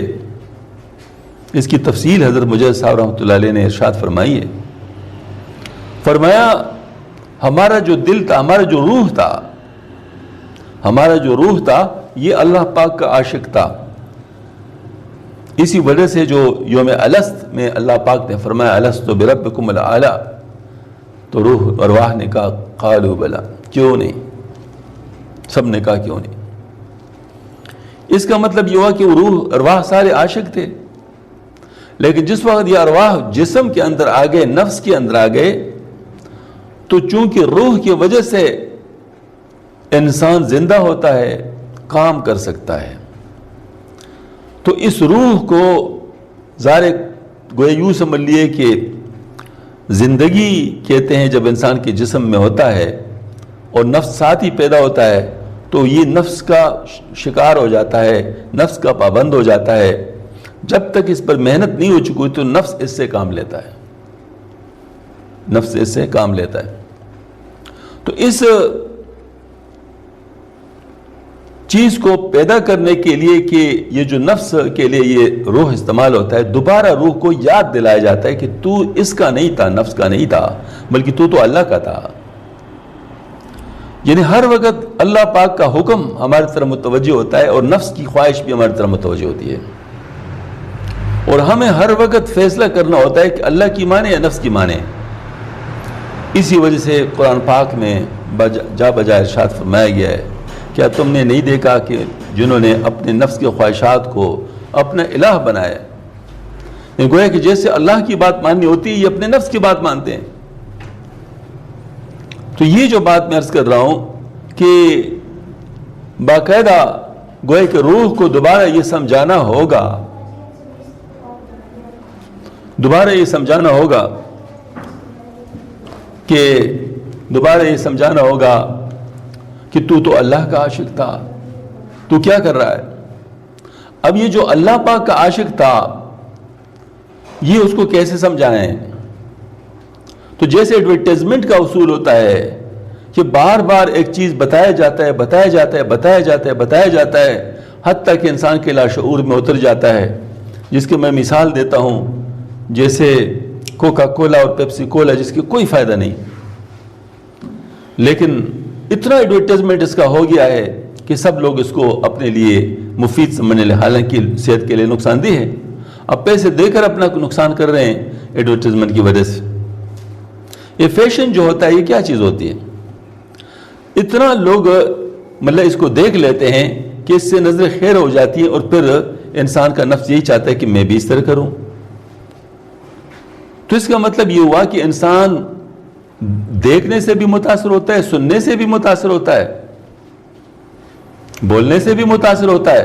اس کی تفصیل حضرت مجدد صاحب رحمۃ اللہ علیہ نے ارشاد فرمائی ہے۔ فرمایا ہمارا جو دل تھا، ہمارا جو روح تھا، ہمارا جو روح تھا یہ اللہ پاک کا عاشق تھا۔ اسی وجہ سے جو یوم الست میں اللہ پاک نے فرمایا الست بربکم الاعلی، تو روح ارواح نے کہا قالوا بلا، کیوں نہیں، سب نے کہا کیوں نہیں۔ اس کا مطلب یہ ہوا کہ وہ روح ارواح سارے عاشق تھے، لیکن جس وقت یہ ارواح جسم کے اندر آ گئے، نفس کے اندر آ گئے، تو چونکہ روح کی وجہ سے انسان زندہ ہوتا ہے، کام کر سکتا ہے، تو اس روح کو ظاہر گویا یوں سمجھ لیے کہ زندگی کہتے ہیں جب انسان کے جسم میں ہوتا ہے اور نفس ساتھ ہی پیدا ہوتا ہے، تو یہ نفس کا شکار ہو جاتا ہے، نفس کا پابند ہو جاتا ہے۔ جب تک اس پر محنت نہیں ہو چکی تو نفس اس سے کام لیتا ہے، نفس اس سے کام لیتا ہے۔ تو اس چیز کو پیدا کرنے کے لیے کہ یہ جو نفس کے لیے یہ روح استعمال ہوتا ہے، دوبارہ روح کو یاد دلایا جاتا ہے کہ تو اس کا نہیں تھا، نفس کا نہیں تھا، بلکہ تو اللہ کا تھا۔ یعنی ہر وقت اللہ پاک کا حکم ہماری طرف متوجہ ہوتا ہے اور نفس کی خواہش بھی ہماری طرف متوجہ ہوتی ہے، اور ہمیں ہر وقت فیصلہ کرنا ہوتا ہے کہ اللہ کی مانے یا نفس کی مانے۔ اسی وجہ سے قرآن پاک میں جا بجا ارشاد فرمایا گیا ہے، کیا تم نے نہیں دیکھا کہ جنہوں نے اپنے نفس کی خواہشات کو اپنا الہ بنایا، یعنی گویا کہ جیسے اللہ کی بات ماننی ہوتی ہے یہ اپنے نفس کی بات مانتے ہیں۔ تو یہ جو بات میں عرض کر رہا ہوں کہ باقاعدہ گویا کہ روح کو دوبارہ یہ سمجھانا ہوگا، دوبارہ یہ سمجھانا ہوگا کہ کہ تو اللہ کا عاشق تھا، تو کیا کر رہا ہے؟ اب یہ جو اللہ پاک کا عاشق تھا یہ اس کو کیسے سمجھائیں؟ تو جیسے ایڈورٹائزمنٹ کا اصول ہوتا ہے کہ بار بار ایک چیز بتایا جاتا ہے بتایا جاتا ہے بتایا جاتا ہے بتایا جاتا ہے حتیٰ کہ انسان کے لاشعور میں اتر جاتا ہے، جس کی میں مثال دیتا ہوں جیسے کوکا کولا اور پیپسی کولا، جس کی کوئی فائدہ نہیں، لیکن اتنا ایڈورٹائزمنٹ اس کا ہو گیا ہے کہ سب لوگ اس کو اپنے لیے مفید سمجھنے لیں، حالانکہ صحت کے لیے نقصان دہ ہے۔ اب پیسے دے کر اپنا نقصان کر رہے ہیں ایڈورٹائزمنٹ کی وجہ سے۔ یہ فیشن جو ہوتا ہے یہ کیا چیز ہوتی ہے؟ اتنا لوگ مطلب اس کو دیکھ لیتے ہیں کہ اس سے نظر خیر ہو جاتی ہے، اور پھر انسان کا نفس یہی چاہتا ہے کہ میں بھی اس طرح کروں۔ تو اس کا مطلب یہ ہوا کہ انسان دیکھنے سے بھی متاثر ہوتا ہے، سننے سے بھی متاثر ہوتا ہے، بولنے سے بھی متاثر ہوتا ہے،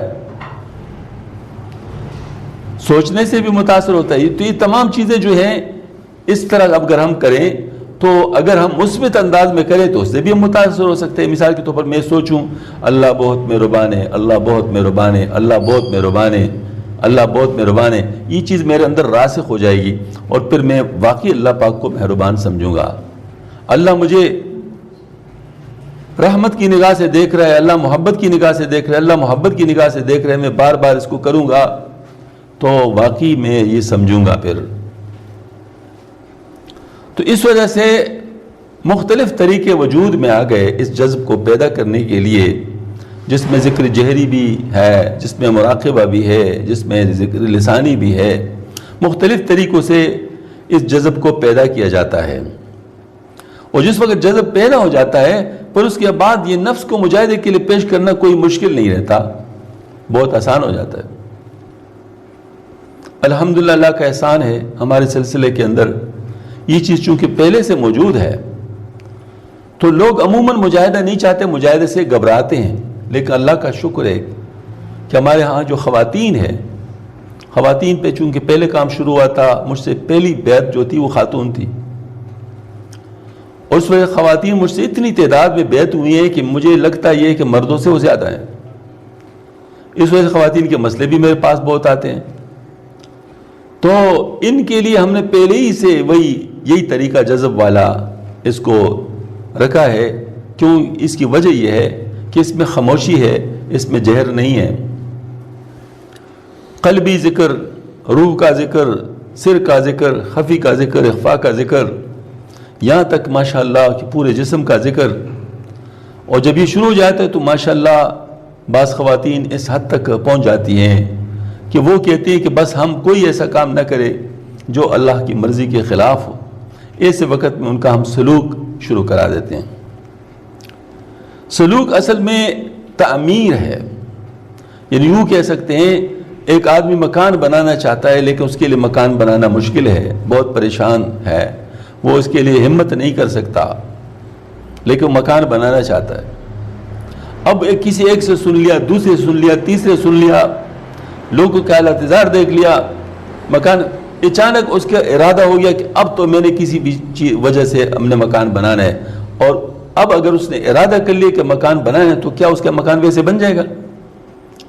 سوچنے سے بھی متاثر ہوتا ہے۔ تو یہ تمام چیزیں جو ہیں اس طرح اگر ہم کریں تو اگر ہم مثبت انداز میں کریں تو اس سے بھی ہم متاثر ہو سکتے ہیں۔ مثال کے طور پر میں سوچوں اللہ بہت مہربان ہے، اللہ بہت مہربان ہے، اللہ بہت مہربان ہے، اللہ بہت مہربان ہے، یہ چیز میرے اندر راسخ ہو جائے گی، اور پھر میں واقعی اللہ پاک کو مہربان سمجھوں گا۔ اللہ مجھے رحمت کی نگاہ سے دیکھ رہا ہے، اللہ محبت کی نگاہ سے دیکھ رہا ہے، اللہ محبت کی نگاہ سے دیکھ رہا ہے، میں بار بار اس کو کروں گا تو واقعی میں یہ سمجھوں گا پھر۔ تو اس وجہ سے مختلف طریقے وجود میں آ گئے اس جذب کو پیدا کرنے کے لیے، جس میں ذکر جہری بھی ہے، جس میں مراقبہ بھی ہے، جس میں ذکر لسانی بھی ہے۔ مختلف طریقوں سے اس جذب کو پیدا کیا جاتا ہے، اور جس وقت جذب پیدا ہو جاتا ہے پھر اس کے بعد یہ نفس کو مجاہدے کے لیے پیش کرنا کوئی مشکل نہیں رہتا، بہت آسان ہو جاتا ہے۔ الحمدللہ اللہ کا احسان ہے ہمارے سلسلے کے اندر یہ چیز چونکہ پہلے سے موجود ہے، تو لوگ عموماً مجاہدہ نہیں چاہتے، مجاہدے سے گھبراتے ہیں، لیکن اللہ کا شکر ہے کہ ہمارے ہاں جو خواتین ہیں، خواتین پہ چونکہ پہلے کام شروع ہوا تھا، مجھ سے پہلی بیعت جو تھی وہ خاتون تھی، اور اس وجہ خواتین مجھ سے اتنی تعداد میں بیعت ہوئی ہیں کہ مجھے لگتا یہ ہے کہ مردوں سے وہ زیادہ ہیں۔ اس وجہ سے خواتین کے مسئلے بھی میرے پاس بہت آتے ہیں، تو ان کے لیے ہم نے پہلے ہی سے یہی طریقہ جذب والا اس کو رکھا ہے۔ کیوں؟ اس کی وجہ یہ ہے کہ اس میں خاموشی ہے، اس میں زہر نہیں ہے۔ قلبی ذکر، روح کا ذکر، سر کا ذکر، خفی کا ذکر، اخفا کا ذکر، یہاں تک ماشاءاللہ کہ پورے جسم کا ذکر، اور جب یہ شروع ہو جاتا ہے تو ماشاءاللہ بعض خواتین اس حد تک پہنچ جاتی ہیں کہ وہ کہتی ہیں کہ بس ہم کوئی ایسا کام نہ کرے جو اللہ کی مرضی کے خلاف ہو۔ ایسے وقت میں ان کا ہم سلوک شروع کرا دیتے ہیں۔ سلوک اصل میں تعمیر ہے، یعنی یوں کہہ سکتے ہیں ایک آدمی مکان بنانا چاہتا ہے لیکن اس کے لیے مکان بنانا مشکل ہے، بہت پریشان ہے، وہ اس کے لیے ہمت نہیں کر سکتا، لیکن مکان بنانا چاہتا ہے۔ اب کسی ایک سے سن لیا، دوسرے سن لیا، تیسرے سن لیا، لوگوں کا اعتذار دیکھ لیا، مکان اچانک اس کا ارادہ ہو گیا کہ اب تو میں نے کسی بھی وجہ سے ہم نے مکان بنانا ہے، اور اب اگر اس نے ارادہ کر لیا کہ مکان بنانا ہے تو کیا اس کا مکان ویسے بن جائے گا؟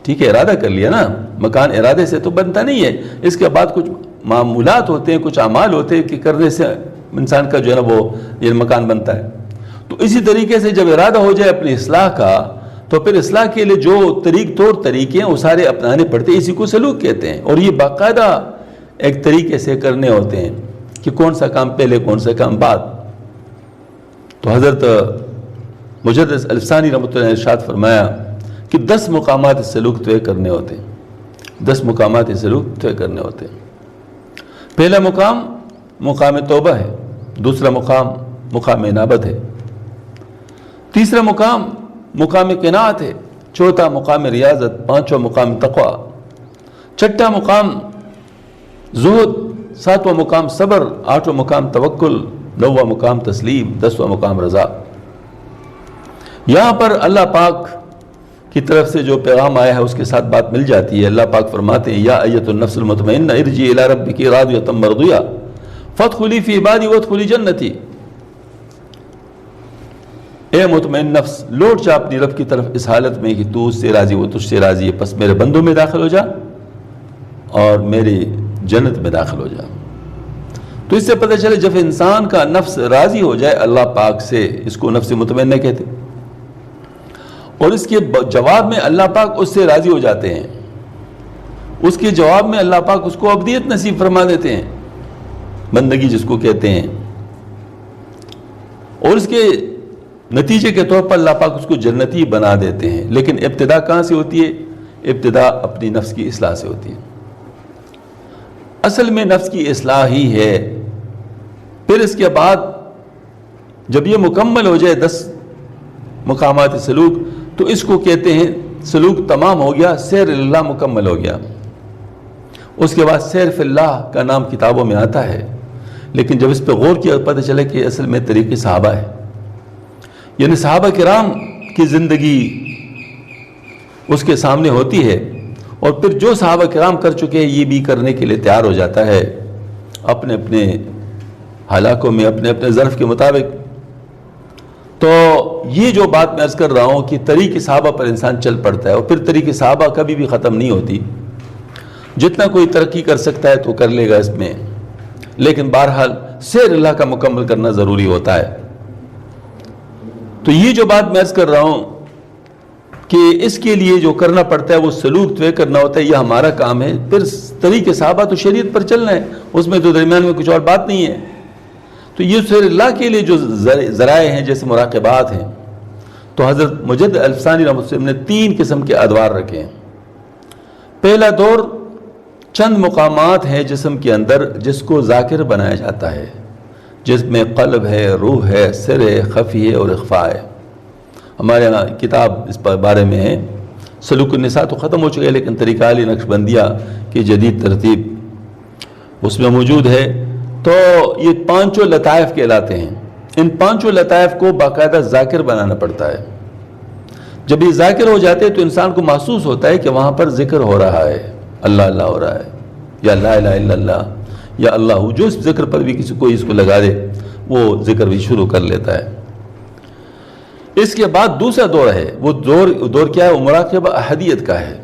ٹھیک ہے، ارادہ کر لیا نا، مکان ارادے سے تو بنتا نہیں ہے، اس کے بعد کچھ معمولات ہوتے ہیں، کچھ اعمال ہوتے ہیں کہ کرنے سے انسان کا جو ہے نا وہ یہ مکان بنتا ہے۔ تو اسی طریقے سے جب ارادہ ہو جائے اپنی اصلاح کا تو پھر اصلاح کے لیے جو طریقے ہیں وہ سارے اپنانے پڑتے ہیں، اسی کو سلوک کہتے ہیں، اور یہ باقاعدہ ایک طریقے سے کرنے ہوتے ہیں کہ کون سا کام پہلے کون سا کام بعد۔ تو حضرت مجدد الفسانی رحمۃ اللہ نے ارشاد فرمایا کہ 10 مقامات سلوک طے کرنے ہوتے ہیں، 10 مقامات سلوک طے کرنے ہوتے ہیں۔ پہلا مقام مقام توبہ ہے، دوسرا مقام مقام انابت ہے، تیسرا مقام مقام قناعت ہے، چوتھا مقام ریاضت، پانچواں مقام تقوی، چھٹا مقام زہد، ساتواں مقام صبر، آٹھواں مقام توکل، نواں مقام تسلیم، 10واں مقام رضا۔ یہاں پر اللہ پاک کی طرف سے جو پیغام آیا ہے اس کے ساتھ بات مل جاتی ہے۔ اللہ پاک فرماتے ہیں یا ایت النفس المطمئنہ ارجعی الی ربک راضیۃ مرضیہ فادخلی فی عبادی وادخلی جنتی۔ اے مطمئن نفس، لوٹ جا اپنی رب کی طرف اس حالت میں کہ تو اس سے راضی، وہ تجھ سے راضی ہے، پس میرے بندوں میں داخل ہو جا اور میری جنت میں داخل ہو جا۔ تو اس سے پتہ چلے جب انسان کا نفس راضی ہو جائے اللہ پاک سے، اس کو نفس مطمئنہ کہتے، اور اس کے جواب میں اللہ پاک اس سے راضی ہو جاتے ہیں، اس کے جواب میں اللہ پاک اس کو ابدیت نصیب فرما دیتے ہیں، بندگی جس کو کہتے ہیں، اور اس کے نتیجے کے طور پر اللہ پاک اس کو جنتی بنا دیتے ہیں۔ لیکن ابتدا کہاں سے ہوتی ہے؟ ابتدا اپنی نفس کی اصلاح سے ہوتی ہے۔ اصل میں نفس کی اصلاح ہی ہے۔ پھر اس کے بعد جب یہ مکمل ہو جائے 10 مقامات سلوک، تو اس کو کہتے ہیں سلوک تمام ہو گیا، سیر اللہ مکمل ہو گیا۔ اس کے بعد سیر فی اللہ کا نام کتابوں میں آتا ہے، لیکن جب اس پہ غور کیا پتہ چلے کہ اصل میں طریق صحابہ ہے، یعنی صحابہ کرام کی زندگی اس کے سامنے ہوتی ہے، اور پھر جو صحابہ کرام کر چکے ہیں یہ بھی کرنے کے لیے تیار ہو جاتا ہے اپنے اپنے حالاتوں میں، اپنے اپنے ظرف کے مطابق۔ تو یہ جو بات میں عرض کر رہا ہوں کہ طریق صحابہ پر انسان چل پڑتا ہے، اور پھر طریق صحابہ کبھی بھی ختم نہیں ہوتی۔ جتنا کوئی ترقی کر سکتا ہے تو کر لے گا اس میں، لیکن بہرحال سیر اللہ کا مکمل کرنا ضروری ہوتا ہے۔ تو یہ جو بات میں عرض کر رہا ہوں کہ اس کے لیے جو کرنا پڑتا ہے وہ سلوک طے کرنا ہوتا ہے، یہ ہمارا کام ہے۔ پھر طریق صحابہ تو شریعت پر چلنا ہے، اس میں تو درمیان میں کچھ اور بات نہیں ہے۔ تو یہ سیر اللہ کے لیے جو ذرائع ہیں جیسے مراقبات ہیں، تو حضرت مجدد الفسانی رحمۃ اللہ علیہ نے 3 قسم کے ادوار رکھے ہیں۔ پہلا دور چند مقامات ہیں جسم کے اندر جس کو ذاکر بنایا جاتا ہے، جس میں قلب ہے، روح ہے، سر ہے، خفی ہے اور اخفاء ہے۔ ہمارے یہاں کتاب اس پر بارے میں ہے، سلوک النساء تو ختم ہو چکے ہے، لیکن طریقہ علی نقش بندیہ کی جدید ترتیب اس میں موجود ہے۔ تو یہ 5 لطائف کہلاتے ہیں۔ ان 5 لطائف کو باقاعدہ ذاکر بنانا پڑتا ہے۔ جب یہ ذاکر ہو جاتے ہیں تو انسان کو محسوس ہوتا ہے کہ وہاں پر ذکر ہو رہا ہے، اللہ اللہ ہو رہا ہے، یا لا الہ الا اللہ، یا اللہ، جو اس ذکر پر بھی کسی کوئی اس کو لگا دے وہ ذکر بھی شروع کر لیتا ہے۔ اس کے بعد دوسرا دور ہے، وہ دور کیا ہے؟ وہ مراقبہ احدیت کا ہے۔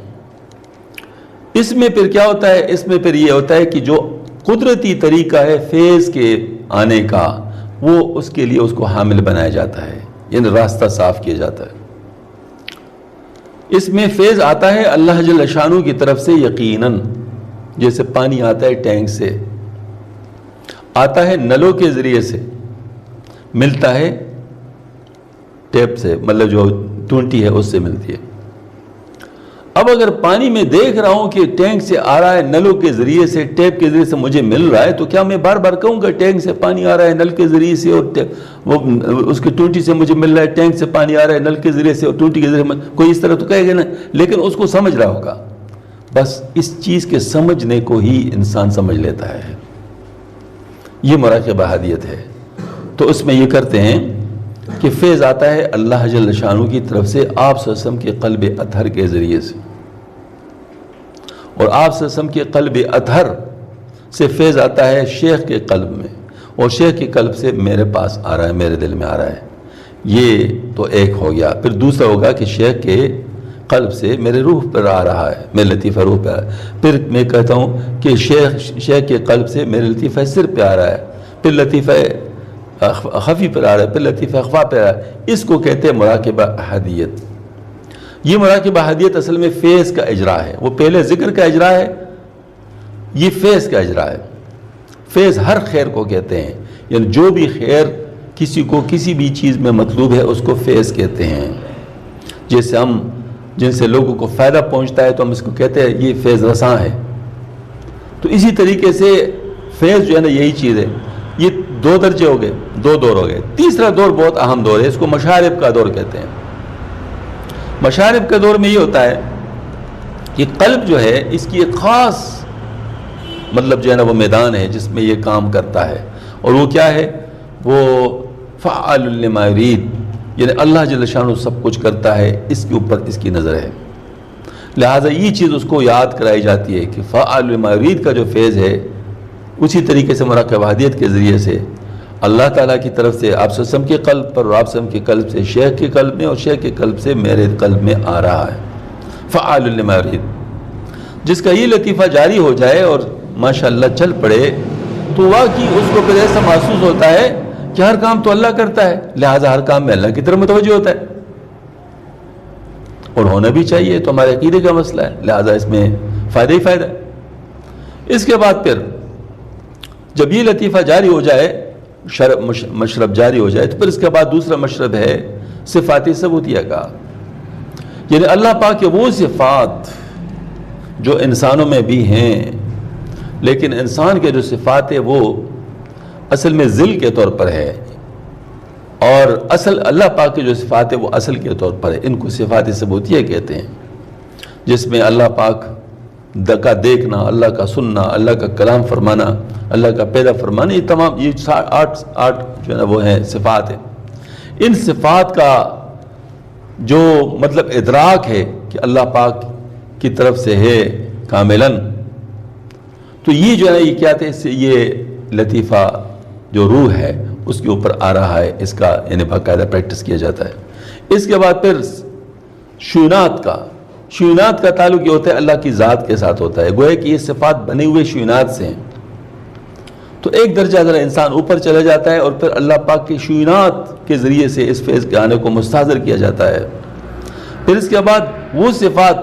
اس میں پھر کیا ہوتا ہے؟ اس میں پھر یہ ہوتا ہے کہ جو قدرتی طریقہ ہے فیض کے آنے کا، وہ اس کے لیے اس کو حامل بنایا جاتا ہے، یعنی راستہ صاف کیا جاتا ہے۔ اس میں فیض آتا ہے اللہ جل شانہ کی طرف سے یقیناً، جیسے پانی آتا ہے ٹینک سے، آتا ہے نلوں کے ذریعے سے، ملتا ہے ٹیپ سے، مطلب جو ٹونٹی ہے اس سے ملتی ہے۔ اب اگر پانی میں دیکھ رہا ہوں کہ ٹینک سے آ رہا ہے، نلوں کے ذریعے سے، ٹیپ کے ذریعے سے مجھے مل رہا ہے، تو کیا میں بار بار کہوں گا ٹینک سے پانی آ رہا ہے نل کے ذریعے سے، اور وہ اس کی ٹونٹی سے مجھے مل رہا ہے، ٹینک سے پانی آ رہا ہے نل کے ذریعے سے اور ٹونٹی کے ذریعے سے؟ کوئی اس طرح تو کہے گا نا، لیکن اس کو سمجھ رہا ہوگا۔ بس اس چیز کے سمجھنے کو ہی انسان سمجھ لیتا ہے، یہ مراقبہ احدیت ہے۔ تو اس میں یہ کرتے ہیں کہ فیض آتا ہے اللہ جل شانہ کی طرف سے آپ صلی اللہ علیہ وسلم کے قلب اطہر کے ذریعے سے، اور آپ صلی اللہ علیہ وسلم کے قلب اطہر سے فیض آتا ہے شیخ کے قلب میں، اور شیخ کے قلب سے میرے پاس آ رہا ہے، میرے دل میں آ رہا ہے۔ یہ تو ایک ہو گیا۔ پھر دوسرا ہوگا کہ شیخ کے قلب سے میرے روح پر آ رہا ہے، میرے لطیفہ روح پہ آ رہا ہے۔ پھر میں کہتا ہوں کہ شیخ کے قلب سے میرے لطیفہ سر پہ آ رہا ہے، پھر لطیفہ خفی پر آ رہا ہے، پھر لطیفہ اخفا پہ آ رہا ہے۔ اس کو کہتے ہیں مراقبہ احدیت۔ یہ مراقبہ احدیت اصل میں فیض کا اجرا ہے، وہ پہلے ذکر کا اجرا ہے، یہ فیض کا اجرا ہے۔ فیض ہر خیر کو کہتے ہیں، یعنی جو بھی خیر کسی کو کسی بھی چیز میں مطلوب ہے اس کو فیض کہتے ہیں۔ جیسے ہم جن سے لوگوں کو فائدہ پہنچتا ہے تو ہم اس کو کہتے ہیں یہ فیض رساں ہے۔ تو اسی طریقے سے فیض جو ہے نا یہی چیز ہے۔ یہ 2 درجے ہو گئے، 2 دور ہو گئے۔ تیسرا دور بہت اہم دور ہے، اس کو مشارب کا دور کہتے ہیں۔ مشارب کا دور میں یہ ہوتا ہے کہ قلب جو ہے اس کی ایک خاص مطلب جو ہے نا وہ میدان ہے جس میں یہ کام کرتا ہے، اور وہ کیا ہے؟ وہ فعال لما یرید، یعنی اللہ جل شانہ سب کچھ کرتا ہے، اس کے اوپر اس کی نظر ہے۔ لہٰذا یہ چیز اس کو یاد کرائی جاتی ہے کہ فعال لما یرید کا جو فیض ہے، اسی طریقے سے مراقبہ احدیت کے ذریعے سے اللہ تعالیٰ کی طرف سے آپ صلی اللہ علیہ وسلم کے قلب پر، اور آپ صلی اللہ علیہ وسلم کے قلب سے شیخ کے قلب میں، اور شیخ کے قلب سے میرے قلب میں آ رہا ہے۔ فعال لما یرید، جس کا یہ لطیفہ جاری ہو جائے اور ماشاءاللہ چل پڑے تو واقعی اس کو پھر ایسا محسوس ہوتا ہے کہ ہر کام تو اللہ کرتا ہے، لہٰذا ہر کام میں اللہ کی طرف متوجہ ہوتا ہے، اور ہونا بھی چاہیے، تو ہمارے عقیدے کا مسئلہ ہے، لہٰذا اس میں فائدہ ہی فائدہ ہے۔ اس کے بعد پھر جب یہ لطیفہ جاری ہو جائے، مشرب جاری ہو جائے، تو پھر اس کے بعد دوسرا مشرب ہے صفات ثبوتیہ کا، یعنی اللہ پاک کے وہ صفات جو انسانوں میں بھی ہیں، لیکن انسان کے جو صفات ہے وہ اصل میں ذل کے طور پر ہے، اور اصل اللہ پاک کے جو صفات ہے وہ اصل کے طور پر ہے، ان کو صفات ثبوتیہ کہتے ہیں، جس میں اللہ پاک کا دیکھنا، اللہ کا سننا، اللہ کا کلام فرمانا، اللہ کا پیدا فرمانا، یہ تمام یہ آٹھ جو ہے نا وہ ہیں صفات ہیں۔ ان صفات کا جو مطلب ادراک ہے کہ اللہ پاک کی طرف سے ہے کاملاً، تو یہ جو ہے یہ کیا تھے، اس سے یہ لطیفہ جو روح ہے اس کے اوپر آ رہا ہے، اس کا یعنی باقاعدہ پریکٹس کیا جاتا ہے۔ اس کے بعد پھر شیونات کا تعلق یہ ہوتا ہے اللہ کی ذات کے ساتھ ہوتا ہے، گویا کہ یہ صفات بنے ہوئے شیونات سے ہیں، تو ایک درجہ ذرا انسان اوپر چلا جاتا ہے، اور پھر اللہ پاک کی شیونات کے ذریعے سے اس فیض کے آنے کو مستحضر کیا جاتا ہے۔ پھر اس کے بعد وہ صفات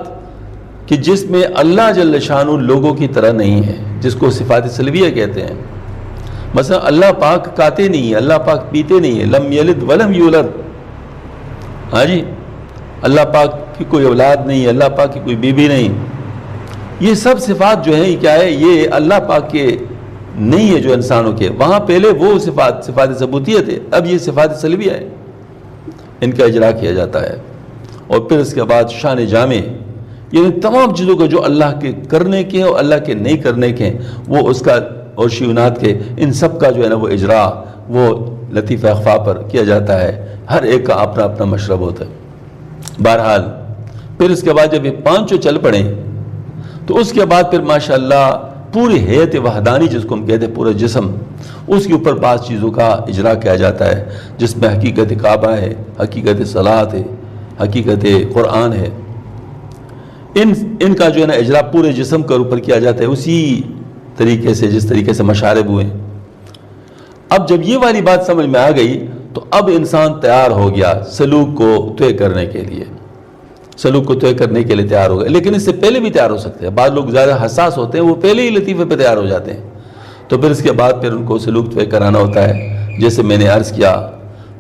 کہ جس میں اللہ جل شانہ لوگوں کی طرح نہیں ہے، جس کو صفات سلبیہ کہتے ہیں، مثلا اللہ پاک کھاتے نہیں ہے، اللہ پاک پیتے نہیں ہے، لم یلد ولم یولد، ہاں جی، اللہ پاک کی کوئی اولاد نہیں ہے، اللہ پاک کی کوئی بیوی نہیں، یہ سب صفات جو ہیں یہ کیا ہے، یہ اللہ پاک کے نہیں ہے جو انسانوں کے۔ وہاں پہلے وہ صفات ثبوتیہ تھے، اب یہ صفات سلبیہ ہے، ان کا اجرا کیا جاتا ہے۔ اور پھر اس کے بعد شان جامع، یعنی تمام چیزوں کو جو اللہ کے کرنے کے ہیں اور اللہ کے نہیں کرنے کے ہیں، وہ اس کا، اور شیونات کے، ان سب کا جو ہے نا وہ اجرا وہ لطیفہ اخفا پر کیا جاتا ہے، ہر ایک کا اپنا اپنا مشرب ہوتا ہے۔ بہرحال پھر اس کے بعد جب یہ پانچوں چل پڑیں تو اس کے بعد پھر ماشاءاللہ پوری حیت وحدانی جس کو ہم کہتے ہیں، پورا جسم، اس کے اوپر بعض چیزوں کا اجرا کیا جاتا ہے، جس میں حقیقت کعبہ ہے، حقیقت صلاۃ ہے، حقیقت قرآن ہے، ان کا جو ہے نا اجرا پورے جسم کے اوپر کیا جاتا ہے، اسی طریقے سے جس طریقے سے مشارب ہوئے۔ اب جب یہ والی بات سمجھ میں آ گئی تو اب انسان تیار ہو گیا سلوک کو طے کرنے کے لیے، سلوک کو طے کرنے کے لیے تیار ہو گئے، لیکن اس سے پہلے بھی تیار ہو سکتے ہیں۔ بعض لوگ زیادہ حساس ہوتے ہیں، وہ پہلے ہی لطیفے پہ تیار ہو جاتے ہیں، تو پھر اس کے بعد پھر ان کو سلوک طے کرانا ہوتا ہے۔ جیسے میں نے عرض کیا،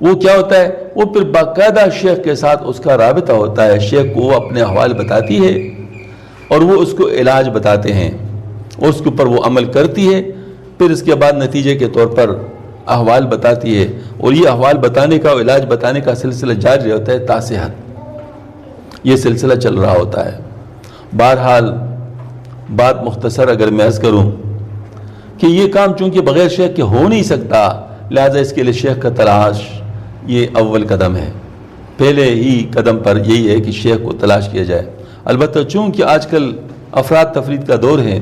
وہ کیا ہوتا ہے، وہ پھر باقاعدہ شیخ کے ساتھ اس کا رابطہ ہوتا ہے، شیخ کو وہ اپنے احوال بتاتی ہے اور وہ اس کو علاج بتاتے ہیں، اس کے اوپر وہ عمل کرتی ہے، پھر اس کے بعد نتیجے کے طور پر احوال بتاتی ہے، اور یہ احوال بتانے کا اور علاج بتانے کا سلسلہ جاری ہوتا ہے تا صحت، یہ سلسلہ چل رہا ہوتا ہے۔ بہرحال بات مختصر اگر میں عرض کروں کہ یہ کام چونکہ بغیر شیخ کے ہو نہیں سکتا، لہذا اس کے لیے شیخ کا تلاش یہ اول قدم ہے، پہلے ہی قدم پر یہی ہے کہ شیخ کو تلاش کیا جائے۔ البتہ چونکہ آج کل افراد تفرید کا دور ہے،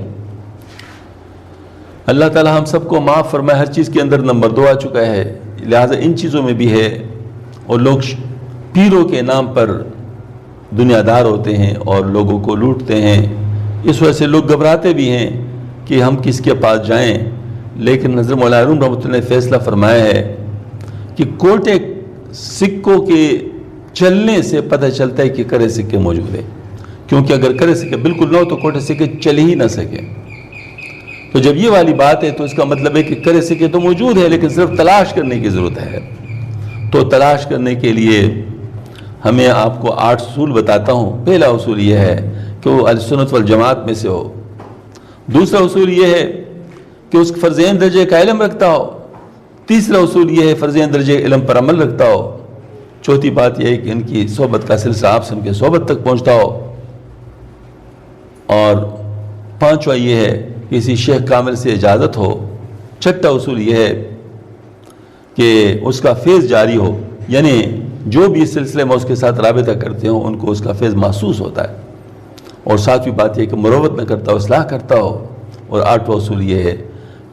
اللہ تعالی ہم سب کو معاف فرمائے، ہر چیز کے اندر نمبر 2 آ چکا ہے، لہذا ان چیزوں میں بھی ہے، اور لوگ پیروں کے نام پر دنیا دار ہوتے ہیں اور لوگوں کو لوٹتے ہیں، اس وجہ سے لوگ گھبراتے بھی ہیں کہ ہم کس کے پاس جائیں، لیکن حضرت مولانا روم رحمۃ اللہ نے فیصلہ فرمایا ہے کہ کوٹے سکوں کے چلنے سے پتہ چلتا ہے کہ کرے سکے موجود ہے، کیونکہ اگر کرے سکے بالکل نہ ہو تو کوٹے سکے چل ہی نہ سکے۔ تو جب یہ والی بات ہے تو اس کا مطلب ہے کہ کرے سکے تو موجود ہے، لیکن صرف تلاش کرنے کی ضرورت ہے۔ تو تلاش کرنے کے لیے ہمیں آپ کو 8 اصول بتاتا ہوں۔ پہلا اصول یہ ہے کہ وہ اہل سنت والجماعت میں سے ہو، دوسرا اصول یہ ہے کہ اس فرض عین درجے کا علم رکھتا ہو، تیسرا اصول یہ ہے فرض عین درجے علم پر عمل رکھتا ہو، چوتھی بات یہ ہے کہ ان کی صحبت کا سلسلہ آپ سے ان کے صحبت تک پہنچتا ہو، اور پانچواں یہ ہے کہ کسی شیخ کامل سے اجازت ہو، چھٹا اصول یہ ہے کہ اس کا فیض جاری ہو، یعنی جو بھی اس سلسلے میں اس کے ساتھ رابطہ کرتے ہوں ان کو اس کا فیض محسوس ہوتا ہے، اور ساتویں بات یہ کہ مروت نہ کرتا ہو، اصلاح کرتا ہو، اور آٹھواں اصول یہ ہے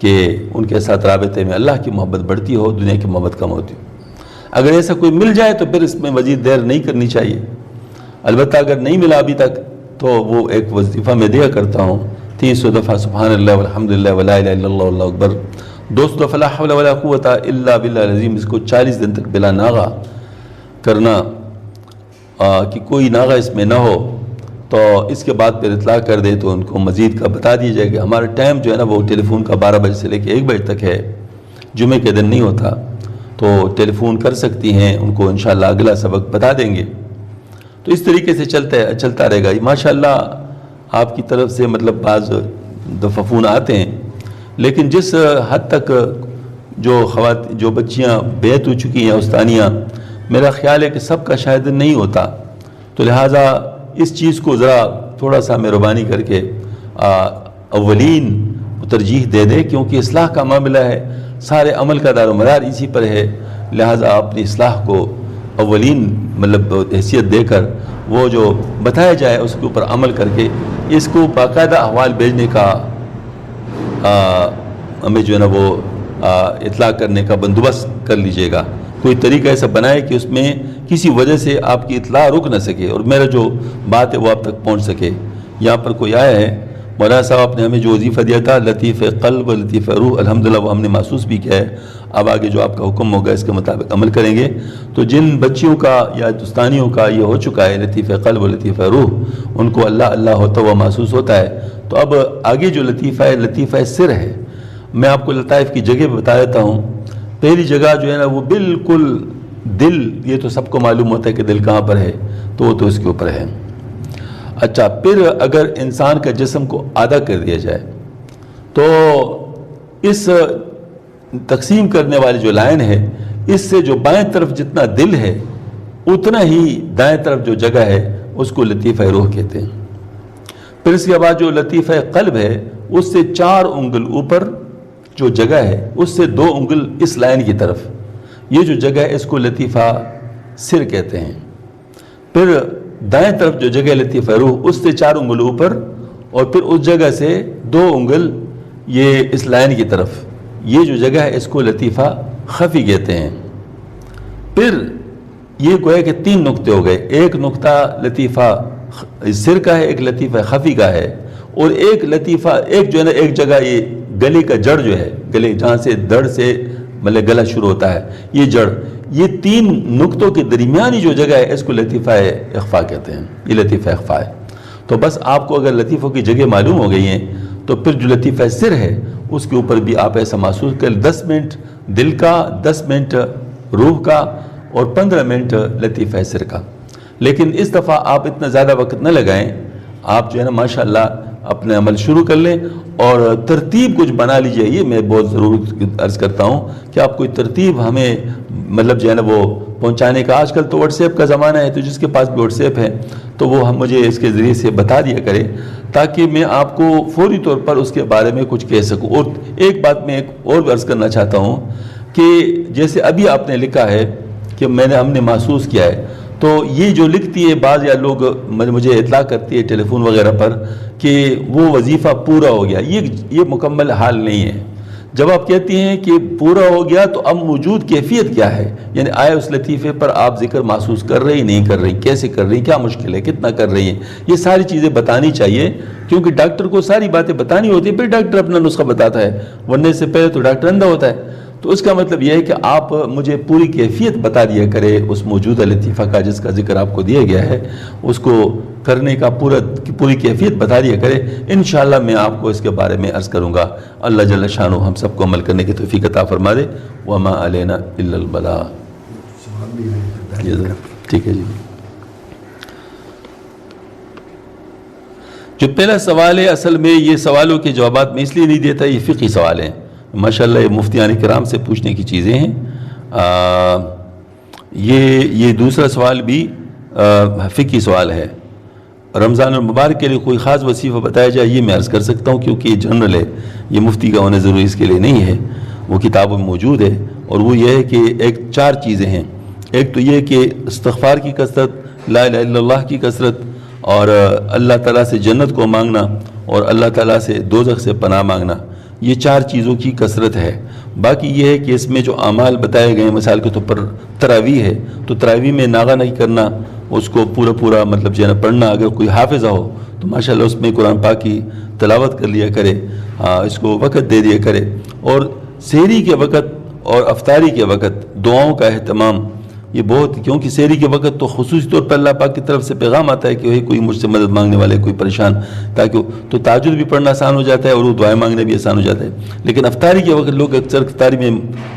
کہ ان کے ساتھ رابطے میں اللہ کی محبت بڑھتی ہو، دنیا کی محبت کم ہوتی ہو۔ اگر ایسا کوئی مل جائے تو پھر اس میں مزید دیر نہیں کرنی چاہیے، البتہ اگر نہیں ملا ابھی تک تو وہ ایک وظیفہ میں دیا کرتا ہوں 300 دفعہ سبحان اللہ والحمدللہ ولا الہ الا اللہ واللہ اکبر، 200 دفعہ لا حول ولا قوت الا باللہ العظیم، اس کو 40 دن تک بلا ناغہ کرنا کہ کوئی ناغہ اس میں نہ ہو، تو اس کے بعد پھر اطلاع کر دے تو ان کو مزید کا بتا دیجیے کہ ہمارا ٹائم جو ہے نا وہ ٹیلی فون کا 12 بجے سے لے کے 1 بجے تک ہے، جمعے کے دن نہیں ہوتا، تو ٹیلی فون کر سکتی ہیں، ان کو انشاءاللہ اگلا سبق بتا دیں گے۔ تو اس طریقے سے چلتا رہے گا۔ ماشاءاللہ آپ کی طرف سے مطلب بعض دفعہ فون آتے ہیں، لیکن جس حد تک جو بچیاں بیعت ہو چکی ہیں استانیہ، میرا خیال ہے کہ سب کا شاید نہیں ہوتا، تو لہٰذا اس چیز کو ذرا تھوڑا سا مہربانی کر کے اولین ترجیح دے دیں، کیونکہ اصلاح کا معاملہ ہے، سارے عمل کا دار و مدار اسی پر ہے، لہٰذا اپنی اصلاح کو اولین مطلب حیثیت دے کر وہ جو بتایا جائے اس کے اوپر عمل کر کے اس کو باقاعدہ احوال بھیجنے کا ہمیں جو ہے نا وہ اطلاع کرنے کا بندوبست کر لیجئے گا۔ کوئی طریقہ ایسا بنائے کہ اس میں کسی وجہ سے آپ کی اطلاع رک نہ سکے اور میرا جو بات ہے وہ آپ تک پہنچ سکے۔ یہاں پر کوئی آیا ہے، مولانا صاحب نے ہمیں جو وظیفہ دیا تھا لطیف قلب لطیف روح، الحمدللہ وہ ہم نے محسوس بھی کیا ہے، اب آگے جو آپ کا حکم ہوگا اس کے مطابق عمل کریں گے۔ تو جن بچیوں کا یا دوستانیوں کا یہ ہو چکا ہے لطیف قلب لطیف روح، ان کو اللہ اللہ ہوتا ہوا محسوس ہوتا ہے، تو اب آگے جو لطیفہ سر ہے، میں آپ کو لطائف کی جگہ بتا دیتا ہوں۔ پہلی جگہ جو ہے نا وہ بالکل دل، یہ تو سب کو معلوم ہوتا ہے کہ دل کہاں پر ہے، تو وہ تو اس کے اوپر ہے۔ اچھا، پھر اگر انسان کا جسم کو آدھا کر دیا جائے تو اس تقسیم کرنے والی جو لائن ہے، اس سے جو بائیں طرف جتنا دل ہے اتنا ہی دائیں طرف جو جگہ ہے اس کو لطیفہ روح کہتے ہیں۔ پھر اس کے بعد جو لطیفہ قلب ہے، اس سے 4 انگل اوپر جو جگہ ہے اس سے 2 انگل اس لائن کی طرف، یہ جو جگہ ہے اس کو لطیفہ سر کہتے ہیں۔ پھر دائیں طرف جو جگہ لطیفہ روح، اس سے 4 انگل اوپر، اور پھر اس جگہ سے 2 انگل یہ اس لائن کی طرف، یہ جو جگہ ہے اس کو لطیفہ خفی کہتے ہیں۔ پھر یہ گویا کہ 3 نقطے ہو گئے، ایک نقطہ لطیفہ سر کا ہے، ایک لطیفہ خفی کا ہے، اور ایک لطیفہ ایک جو ہے نا ایک جگہ یہ گلے کا جڑ جو ہے، گلے جہاں سے دڑ سے مطلب گلا شروع ہوتا ہے، یہ جڑ، یہ 3 نقطوں کے درمیانی جو جگہ ہے اس کو لطیفہ اخفا کہتے ہیں، یہ لطیفہ اخفا ہے۔ تو بس آپ کو اگر لطیفوں کی جگہ معلوم ہو گئی ہیں تو پھر جو لطیفہ سر ہے اس کے اوپر بھی آپ ایسا محسوس کر 10 منٹ دل کا، 10 منٹ روح کا، اور 15 منٹ لطیفہ سر کا۔ لیکن اس دفعہ آپ اتنا زیادہ وقت نہ لگائیں، آپ جو ہے نا ماشاءاللہ اپنے عمل شروع کر لیں اور ترتیب کچھ بنا لیجئے۔ یہ میں بہت ضرور عرض کرتا ہوں کہ آپ کوئی ترتیب ہمیں مطلب جو ہے نا وہ پہنچانے کا، آج کل تو واٹس ایپ کا زمانہ ہے، تو جس کے پاس بھی واٹس ایپ ہے تو وہ مجھے اس کے ذریعے سے بتا دیا کرے تاکہ میں آپ کو فوری طور پر اس کے بارے میں کچھ کہہ سکوں۔ اور ایک بات میں ایک اور عرض کرنا چاہتا ہوں کہ جیسے ابھی آپ نے لکھا ہے کہ ہم نے محسوس کیا ہے، تو یہ جو لکھتی ہے بعض یا لوگ مجھے اطلاع کرتی ہے ٹیلی فون وغیرہ پر کہ وہ وظیفہ پورا ہو گیا، یہ مکمل حال نہیں ہے۔ جب آپ کہتی ہیں کہ پورا ہو گیا تو اب موجود کیفیت کیا ہے، یعنی آئے اس لطیفے پر آپ ذکر محسوس کر رہی نہیں کر رہی، کیسے کر رہی، کیا مشکل ہے، کتنا کر رہی ہیں، یہ ساری چیزیں بتانی چاہیے، کیونکہ ڈاکٹر کو ساری باتیں بتانی ہوتی ہیں، پھر ڈاکٹر اپنا نسخہ بتاتا ہے، ورنہ سے پہلے تو ڈاکٹر اندھا ہوتا ہے۔ تو اس کا مطلب یہ ہے کہ آپ مجھے پوری کیفیت بتا دیا کرے اس موجودہ لطیفہ کا جس کا ذکر آپ کو دیا گیا ہے، اس کو کرنے کا پوری کیفیت بتا دیا کرے، انشاءاللہ میں آپ کو اس کے بارے میں عرض کروں گا۔ اللہ جل شانہ ہم سب کو عمل کرنے کی توفیق عطا فرما دے۔ وما علینا الا البلاغ۔ ٹھیک ہے جی، جو پہلا سوال ہے اصل میں یہ سوالوں کے جوابات میں اس لیے نہیں دیتا، یہ فقہی سوال ہیں، ماشاءاللہ یہ مفتیان کرام سے پوچھنے کی چیزیں ہیں۔ یہ دوسرا سوال بھی فقہی سوال ہے۔ رمضان المبارک کے لیے کوئی خاص وظیفہ بتایا جائے، یہ میں عرض کر سکتا ہوں کیونکہ یہ جنرل ہے، یہ مفتی کا ہونا ضروری اس کے لیے نہیں ہے، وہ کتابوں میں موجود ہے، اور وہ یہ ہے کہ 4 چیزیں ہیں۔ ایک تو یہ کہ استغفار کی کثرت، لا الہ الا اللہ کی کثرت، اور اللہ تعالیٰ سے جنت کو مانگنا، اور اللہ تعالیٰ سے دوزخ سے پناہ مانگنا، یہ 4 چیزوں کی کثرت ہے۔ باقی یہ ہے کہ اس میں جو اعمال بتائے گئے ہیں، مثال کے طور پر تراویح ہے تو تراویح میں ناغہ نہیں کرنا، اس کو پورا مطلب جو ہے نا پڑھنا، اگر کوئی حافظہ ہو تو ماشاءاللہ اس میں قرآن پاک کی تلاوت کر لیا کرے، اس کو وقت دے دیا کرے، اور سحری کے وقت اور افطاری کے وقت دعاؤں کا اہتمام یہ بہت، کیونکہ سحری کے وقت تو خصوصی طور پر اللہ پاک کی طرف سے پیغام آتا ہے کہ وہی کوئی مجھ سے مدد مانگنے والے، کوئی پریشان، تاکہ تو تہجد بھی پڑھنا آسان ہو جاتا ہے اور وہ دعائیں مانگنا بھی آسان ہو جاتا ہے۔ لیکن افطاری کے وقت لوگ اکثر افطاری میں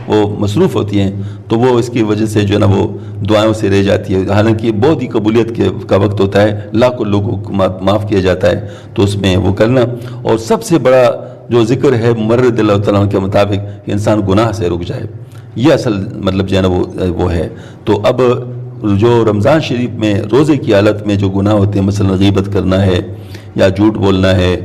وہ مصروف ہوتی ہیں، تو وہ اس کی وجہ سے جو ہے نا وہ دعائوں سے رہ جاتی ہے، حالانکہ یہ بہت ہی قبولیت کا وقت ہوتا ہے، لاکھوں لوگوں کو معاف کیا جاتا ہے، تو اس میں وہ کرنا۔ اور سب سے بڑا جو ذکر ہے مرد اللہ تعالیٰ کے مطابق کہ انسان گناہ سے رک جائے، یہ اصل مطلب جو ہے نا وہ ہے۔ تو اب جو رمضان شریف میں روزے کی حالت میں جو گناہ ہوتے ہیں، مثلا غیبت کرنا ہے یا جھوٹ بولنا ہے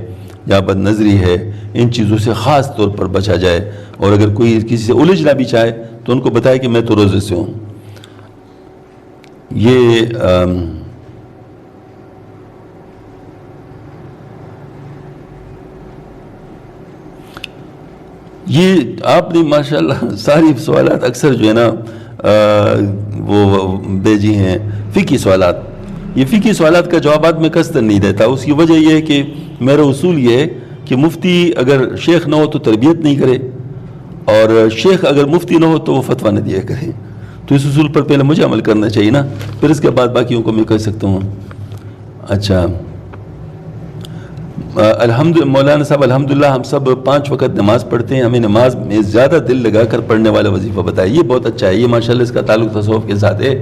یا بد نظری ہے، ان چیزوں سے خاص طور پر بچا جائے، اور اگر کوئی کسی سے الجھنا بھی چاہے تو ان کو بتائے کہ میں تو روزے سے ہوں۔ یہ آپ نے ماشاءاللہ ساری سوالات اکثر جو ہے نا وہ بھیجی ہیں فقہی سوالات۔ یہ فقہی سوالات کا جوابات میں قصداً نہیں دیتا، اس کی وجہ یہ ہے کہ میرا اصول یہ ہے کہ مفتی اگر شیخ نہ ہو تو تربیت نہیں کرے، اور شیخ اگر مفتی نہ ہو تو وہ فتویٰ نہ دیا کرے۔ تو اس اصول پر پہلے مجھے عمل کرنا چاہیے نا، پھر اس کے بعد باقیوں کو میں کہہ سکتا ہوں۔ اچھا، مولانا صاحب الحمدللہ ہم سب 5 وقت نماز پڑھتے ہیں، ہمیں نماز میں زیادہ دل لگا کر پڑھنے والا وظیفہ بتائے۔ یہ بہت اچھا ہے، یہ ماشاءاللہ اس کا تعلق تصوف کے ساتھ ہے،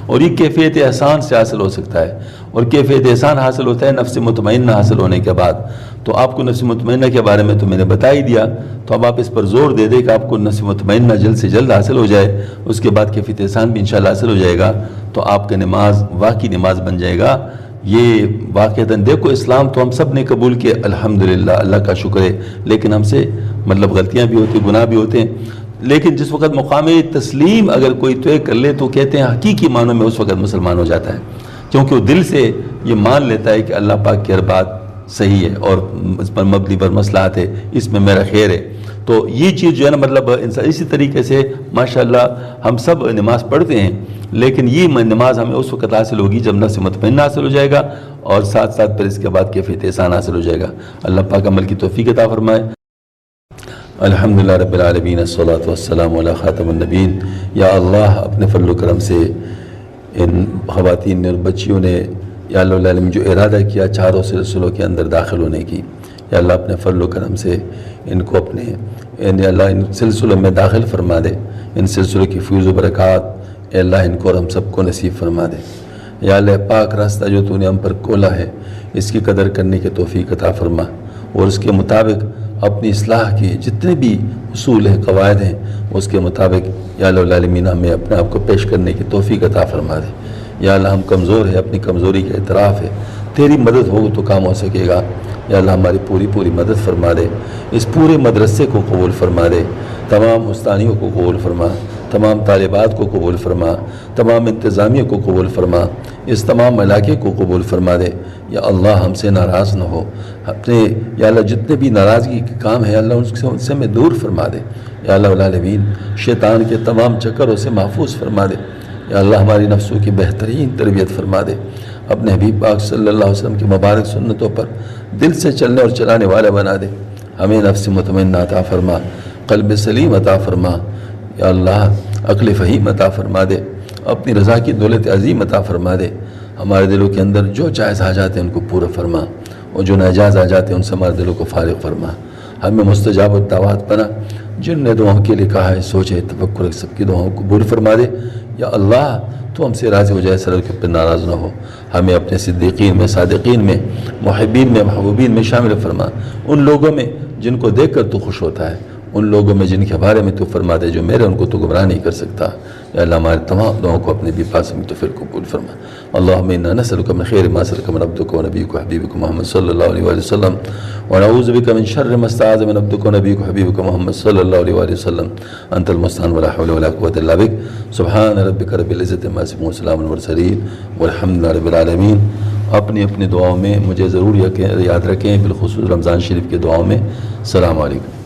اور یہ کیفیت احسان سے حاصل ہو سکتا ہے، اور کیفیت احسان حاصل ہوتا ہے نفس مطمئنہ حاصل ہونے کے بعد۔ تو آپ کو نفس مطمئنہ کے بارے میں تو میں نے بتا ہی دیا، تو اب آپ اس پر زور دے دیں کہ آپ کو نفس مطمئنہ جلد سے جلد حاصل ہو جائے، اس کے بعد کیفیت احسان بھی انشاءاللہ حاصل ہو جائے گا، تو آپ کا نماز واقعی نماز بن جائے گا۔ یہ واقعتاً دیکھو اسلام تو ہم سب نے قبول کیا الحمدللہ، اللہ کا شکر ہے، لیکن ہم سے مطلب غلطیاں بھی ہوتی ہیں، گناہ بھی ہوتے ہیں، لیکن جس وقت مقام تسلیم اگر کوئی طے کر لے تو کہتے ہیں حقیقی معنوں میں اس وقت مسلمان ہو جاتا ہے، کیونکہ وہ دل سے یہ مان لیتا ہے کہ اللہ پاک کی ہر بات صحیح ہے اور اس پر مبنی پر مصلحت ہے، اس میں میرا خیر ہے۔ تو یہ چیز جو ہے نا مطلب اسی طریقے سے ماشاءاللہ ہم سب نماز پڑھتے ہیں، لیکن یہ نماز ہمیں اس وقت حاصل ہوگی جب نفس مطمئنہ حاصل ہو جائے گا، اور ساتھ ساتھ پھر اس کے بعد کیفیت احسان حاصل ہو جائے گا۔ اللہ پاک عمل کی توفیق عطا فرمائے۔ الحمدللہ رب العالمین، الصلاۃ والسلام علی خاتم النبیین۔ یا اللہ اپنے فضل و کرم سے ان خواتین نے اور بچیوں نے یا اللہ العالمین جو ارادہ کیا چاروں سلسلوں کے اندر داخل ہونے کی، یا اللہ اپنے فضل و کرم سے ان کو اپنے اللہ ان سلسلوں میں داخل فرما دے، ان سلسلوں کی فیض و برکات اے اللہ ان کو اور ہم سب کو نصیب فرما دے۔ یا اللہ پاک راستہ جو تو نے ہم پر کھولا ہے اس کی قدر کرنے کی توفیق عطا فرما، اور اس کے مطابق اپنی اصلاح کی جتنے بھی اصول ہیں قواعد ہیں اس کے مطابق یا اللہ العالمین ہمیں اپنے آپ کو پیش کرنے کی توفیق عطا فرما دے۔ یا اللہ ہم کمزور ہیں، اپنی کمزوری کا اعتراف ہے، تیری مدد ہو تو کام ہو سکے گا۔ یا اللہ ہماری پوری مدد فرما دے، اس پورے مدرسے کو قبول فرما دے، تمام استانیوں کو قبول فرما، تمام طالبات کو قبول فرما، تمام انتظامیہ کو قبول فرما، اس تمام علاقے کو قبول فرما دے۔ یا اللہ ہم سے ناراض نہ ہو، اپنے یا اللہ جتنے بھی ناراضگی کے کام ہیں اللہ ان سے ہمیں دور فرما دے۔ یا اللہ العالمین شیطان کے تمام چکروں سے محفوظ فرما دے۔ یا اللہ ہماری نفسوں کی بہترین تربیت فرما دے، اپنے حبیب پاک صلی اللہ علیہ وسلم کی مبارک سنتوں پر دل سے چلنے اور چلانے والا بنا دے۔ ہمیں نفس مطمئنہ عطا فرما، قلب سلیم عطا فرما۔ یا اللہ عقل فہیم عطا فرما دے، اپنی رضا کی دولت عظیم عطا فرما دے۔ ہمارے دلوں کے اندر جو جائز حاجات ہیں ان کو پورا فرما، اور جو ناجائز حاجات ہیں ان سے ہمارے دلوں کو فارغ فرما۔ ہمیں مستجاب الدعوات بنا، جن نے دعاؤں کے لیے کہا ہے سوچے تفکر سب کی دعاؤں کو قبول فرما دے۔ یا اللہ تو ہم سے راضی ہو جائے، سر کے پر ناراض نہ ہو، ہمیں اپنے صدیقین میں، صادقین میں، محبین میں، محبوبین میں شامل فرما، ان لوگوں میں جن کو دیکھ کر تو خوش ہوتا ہے، ان لوگوں میں جن کے بارے میں تو فرما دے جو میرے ان کو تو گمراہ نہیں کر سکتا۔ یا اللہ ہمارے تمام دعاؤں کو اپنے بھی پاس میں تو پھر قبول فرما۔ اللہم انا نسألک من خیر ما سألک من عبدک و نبیک و حبیبک محمد صلی اللہ علیہ وآلہ وسلم، ونعوذ بک من شر ما استعاذ من عبدک و نبیک و حبیبک محمد صلی اللہ علیہ وآلہ وسلم، انت المستعان ولا حول ولا قوة الا بک، سبحان ربک رب العزة عما یصفون وسلام علی المرسلین والحمد للہ رب العالمین۔ اپنی دعاؤں میں مجھے ضرور یاد رکھیں، بالخصوص رمضان شریف کے دعاؤں میں۔ السلام علیکم۔